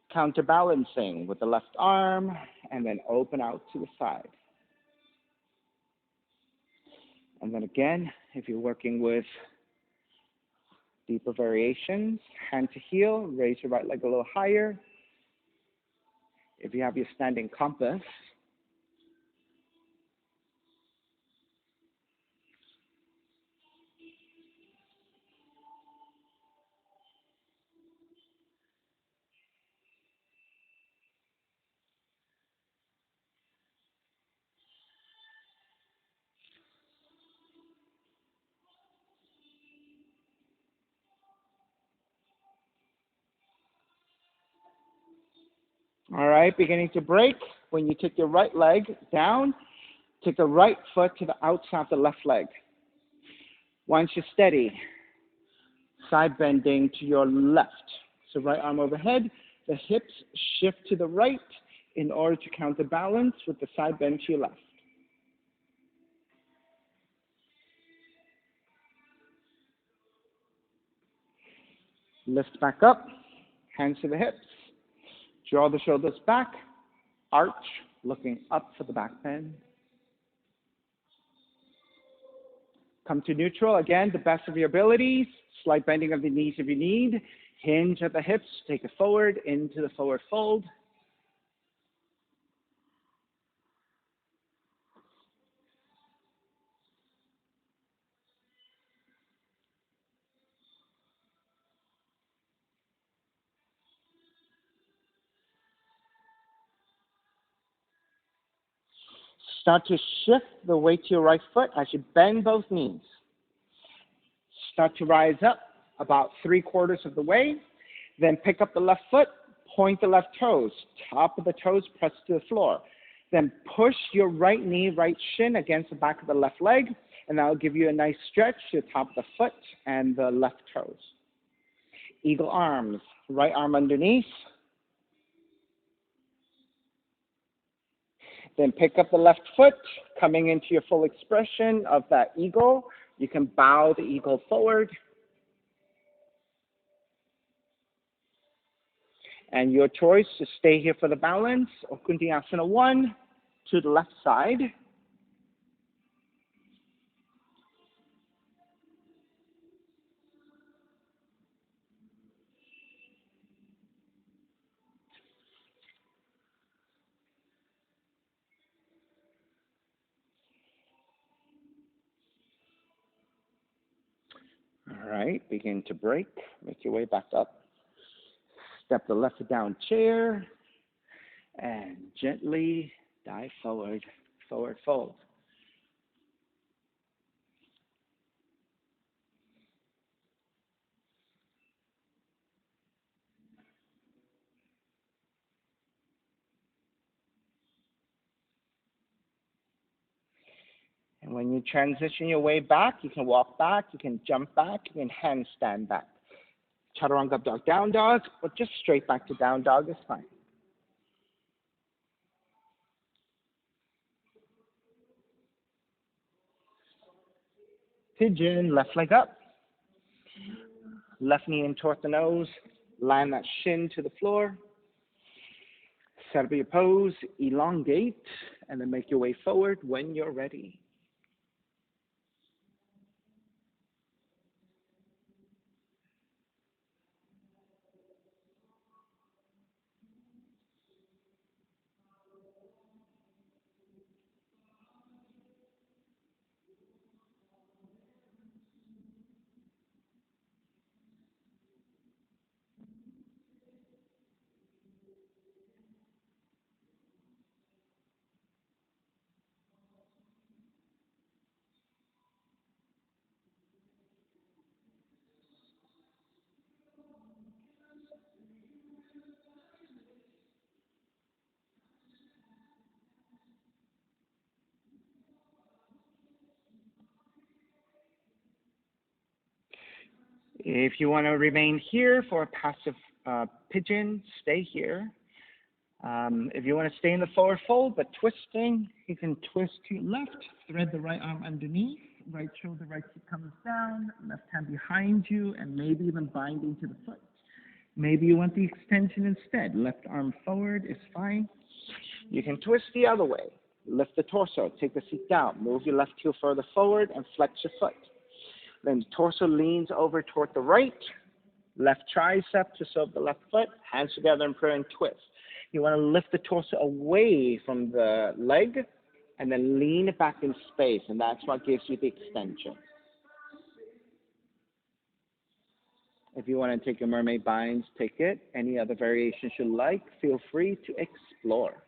counterbalancing with the left arm and then open out to the side. And then again, if you're working with deeper variations, hand to heel, raise your right leg a little higher. If you have your standing compass, all right, beginning to break. When you take your right leg down, Take the right foot to the outside of the left leg. Once you're steady, side bending to your left. So right arm overhead, the hips shift to the right in order to counterbalance with the side bend to your left. Lift back up, hands to the hips. Draw the shoulders back, arch, looking up for the back bend. Come to neutral, again, the best of your abilities. Slight bending of the knees if you need. Hinge at the hips, take it forward into the forward fold. Start to shift the weight to your right foot as you bend both knees. Start to rise up about 3/4 of the way. Then pick up the left foot, point the left toes. Top of the toes press to the floor. Then push your right knee, right shin against the back of the left leg, and that will give you a nice stretch to the top of the foot and the left toes. Eagle arms, right arm underneath. Then pick up the left foot, coming into your full expression of that eagle. You can bow the eagle forward. And your choice to stay here for the balance, or Kuntiasana 1 to the left side. All right, begin to break. Make your way back up. Step the left foot down chair, and gently dive forward, forward fold. And when you transition your way back, you can walk back, you can jump back, you can handstand back. Chaturanga up dog, down dog, or just straight back to down dog is fine. Pigeon, left leg up. Left knee in towards the nose. Land that shin to the floor. Set up your pose, elongate, and then make your way forward when you're ready. If you want to remain here for a passive pigeon, stay here. If you want to stay in the forward fold but twisting, you can twist to your left, thread the right arm underneath, right shoulder, right foot comes down, left hand behind you, and maybe even binding to the foot. Maybe you want the extension instead. Left arm forward is fine. You can twist the other way. Lift the torso, take the seat down, move your left heel further forward, and flex your foot. Then the torso leans over toward the right, left tricep to serve the left foot, hands together in prayer and twist. You want to lift the torso away from the leg and then lean it back in space, and that's what gives you the extension. If you want to take your mermaid binds, take it. Any other variations you like, feel free to explore.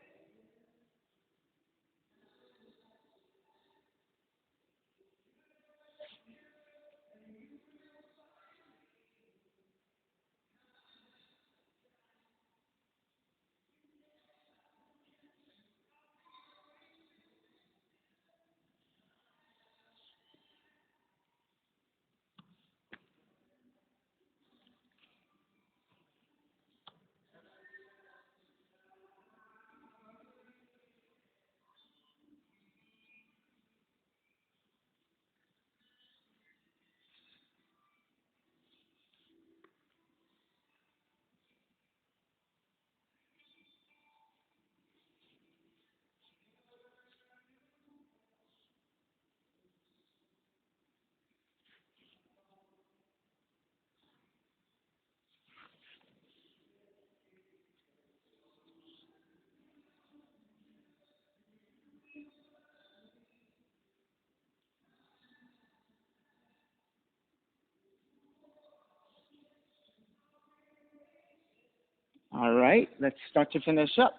All right, let's start to finish up.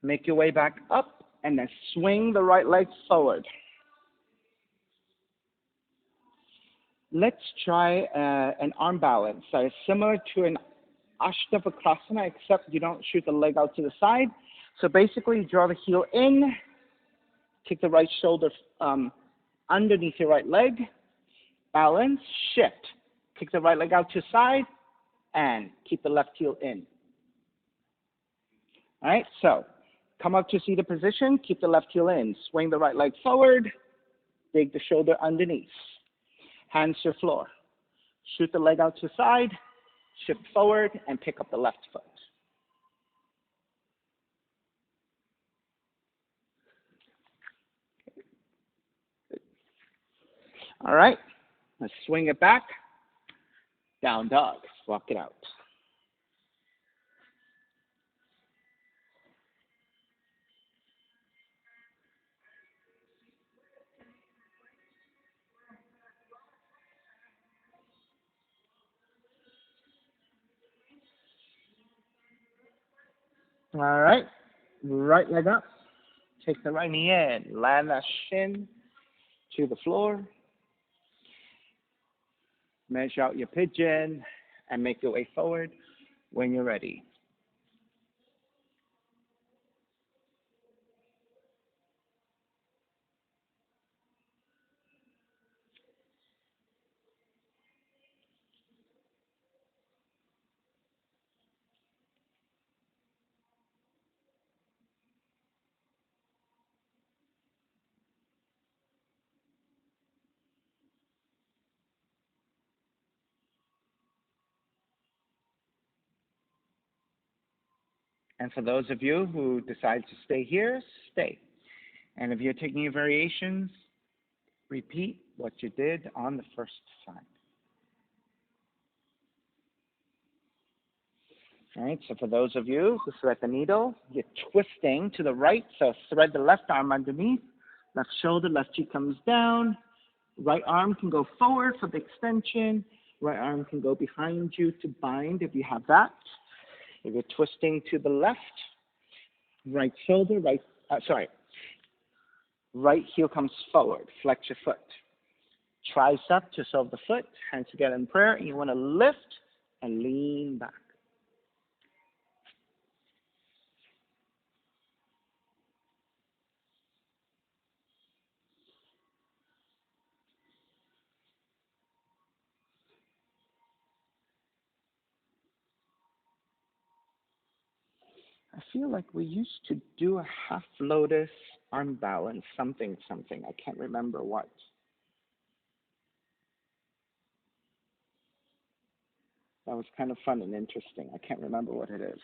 Make your way back up and then swing the right leg forward. Let's try an arm balance. So it's similar to an Ashtavakrasana, except you don't shoot the leg out to the side. So basically, you draw the heel in, kick the right shoulder underneath your right leg, balance, shift. Kick the right leg out to the side, and keep the left heel in. All right, so come up to seated position, keep the left heel in. Swing the right leg forward, dig the shoulder underneath. Hands to the floor. Shoot the leg out to the side, shift forward, and pick up the left foot. All right, let's swing it back. Down dog, walk it out. All right, right leg up. Take the right knee in, land that shin to the floor. Measure out your pigeon and make your way forward when you're ready. And for those of you who decide to stay here, stay. And if you're taking your variations, repeat what you did on the first side. All right, so for those of you who thread the needle, you're twisting to the right, so thread the left arm underneath, left shoulder, left cheek comes down, right arm can go forward for the extension, right arm can go behind you to bind if you have that. If you're twisting to the left, right shoulder, right heel comes forward, flex your foot. Tricep to serve the foot, hands together in prayer, and you want to lift and lean back. I feel like we used to do a half lotus arm balance, something. I can't remember what. That was kind of fun and interesting. I can't remember what it is.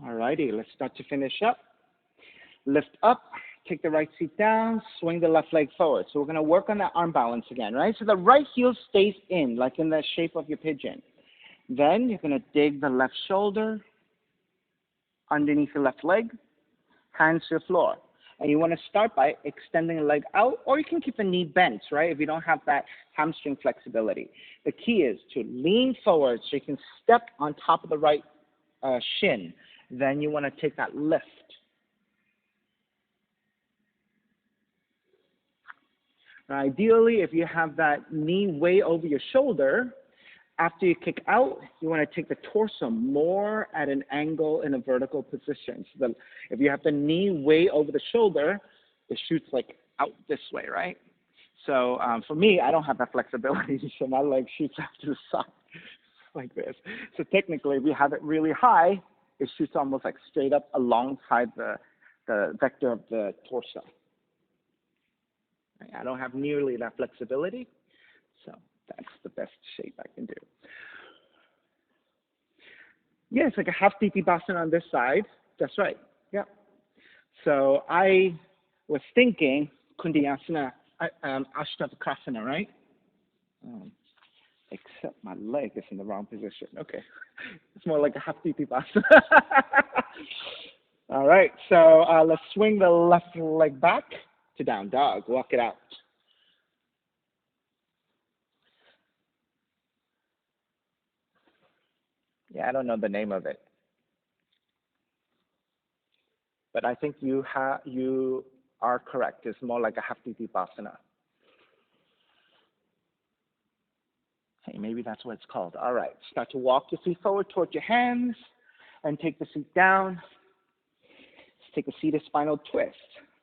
All righty, let's start to finish up. Lift up, take the right seat down, swing the left leg forward. So we're going to work on that arm balance again, right? So the right heel stays in, like in the shape of your pigeon. Then you're going to dig the left shoulder underneath the left leg, hands to the floor. And you want to start by extending the leg out, or you can keep the knee bent, right, if you don't have that hamstring flexibility. The key is to lean forward so you can step on top of the right shin. Then you want to take that lift. Now, ideally, if you have that knee way over your shoulder, after you kick out, you want to take the torso more at an angle in a vertical position. So that if you have the knee way over the shoulder, it shoots like out this way, right? So for me, I don't have that flexibility, so my leg shoots out to the side. like this. So technically, if we have it really high, it shoots almost like straight up alongside the vector of the torso. I don't have nearly that flexibility, so that's the best shape I can do. Yeah, it's like a half Diti-Basana on this side. That's right. Yeah. So I was thinking Kundiyasana, Ashtavakrasana, right? Um, except my leg is in the wrong position. Okay. It's more like a half Diti-Basana. All right. So let's swing the left leg back to down dog. Walk it out. Yeah, I don't know the name of it, but I think you are correct. It's more like a half Diti-Basana. Hey, maybe that's what it's called. All right. Start to walk your feet forward towards your hands and take the feet down. Let's take a seated spinal twist.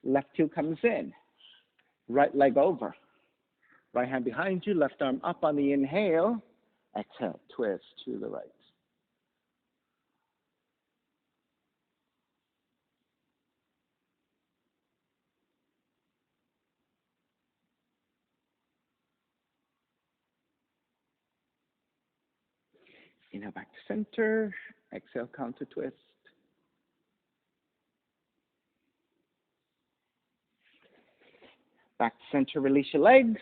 Left heel comes in. Right leg over. Right hand behind you. Left arm up on the inhale. Exhale. Twist to the right. Inhale back to center. Exhale, counter twist. Back to center, release your legs.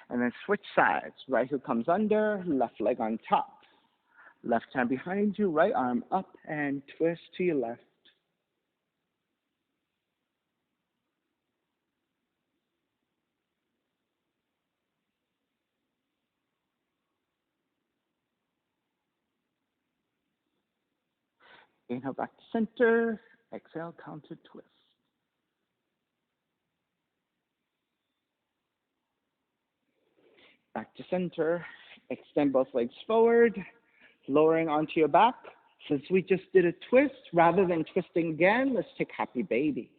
And then switch sides. Right heel comes under, left leg on top. Left hand behind you, right arm up and twist to your left. Inhale back to center. Exhale, counter twist. Back to center. Extend both legs forward, lowering onto your back. Since we just did a twist, rather than twisting again, let's take happy baby.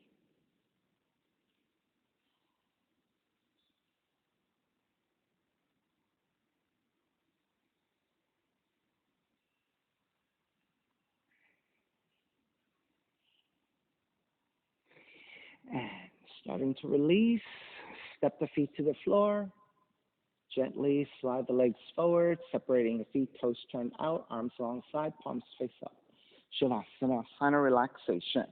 And starting to release, step the feet to the floor. Gently slide the legs forward, separating the feet, toes turn out, arms alongside, palms face up. Shavasana, final relaxation.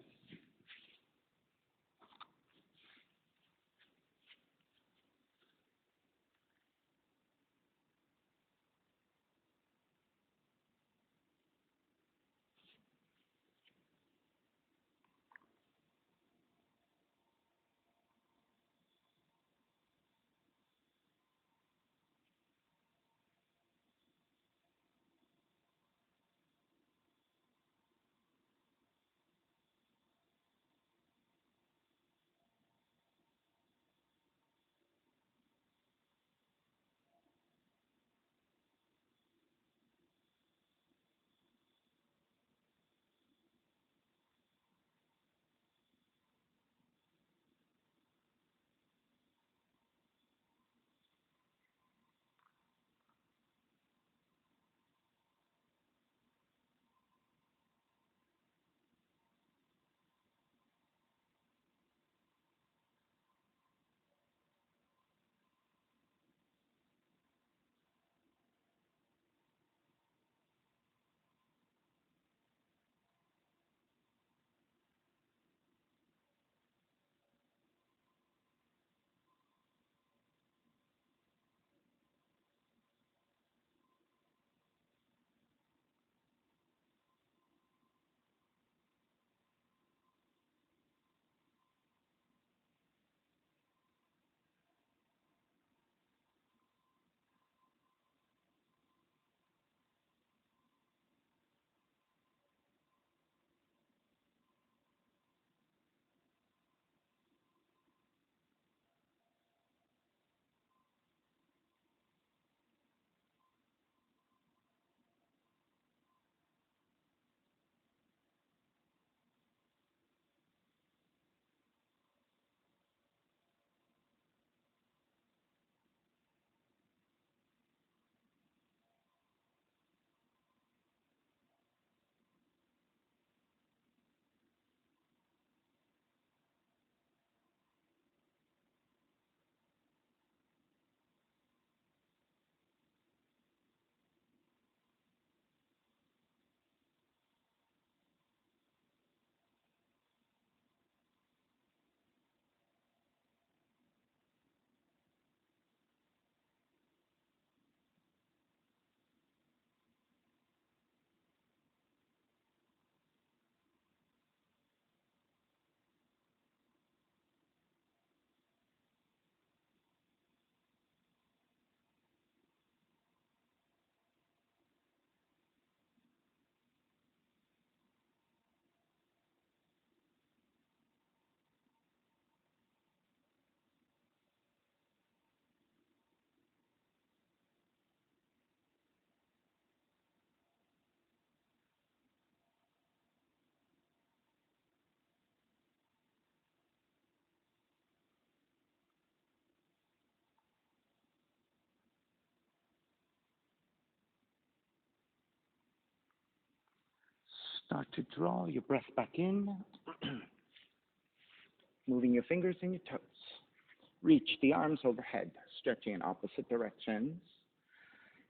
Start to draw your breath back in, moving your fingers and your toes. Reach the arms overhead, stretching in opposite directions,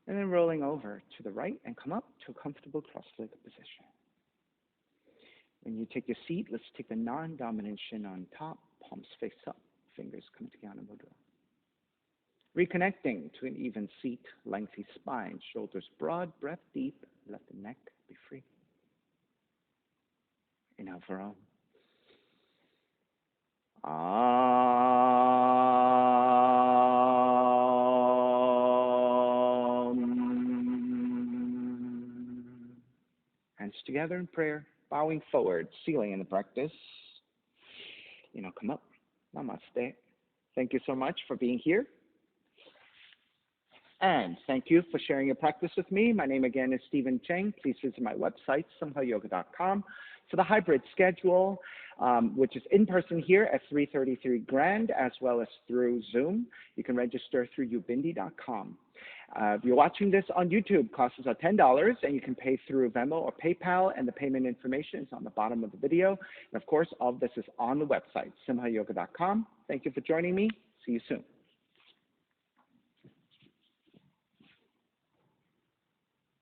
and then rolling over to the right and come up to a comfortable cross-legged position. When you take your seat, let's take the non-dominant shin on top, palms face up, fingers come to Jnana Mudra. Reconnecting to an even seat, lengthy spine, shoulders broad, breath deep, let the neck be free. Inhale for Om. Hands together in prayer, bowing forward, sealing in the practice. Come up. Namaste. Thank you so much for being here. And thank you for sharing your practice with me. My name again is Stephen Cheng. Please visit my website, simhayoga.com, for the hybrid schedule, which is in person here at 333 Grand, as well as through Zoom. You can register through ubindi.com. If you're watching this on YouTube, costs are $10, and you can pay through Venmo or PayPal, and the payment information is on the bottom of the video. And of course, all of this is on the website, simhayoga.com. Thank you for joining me. See you soon.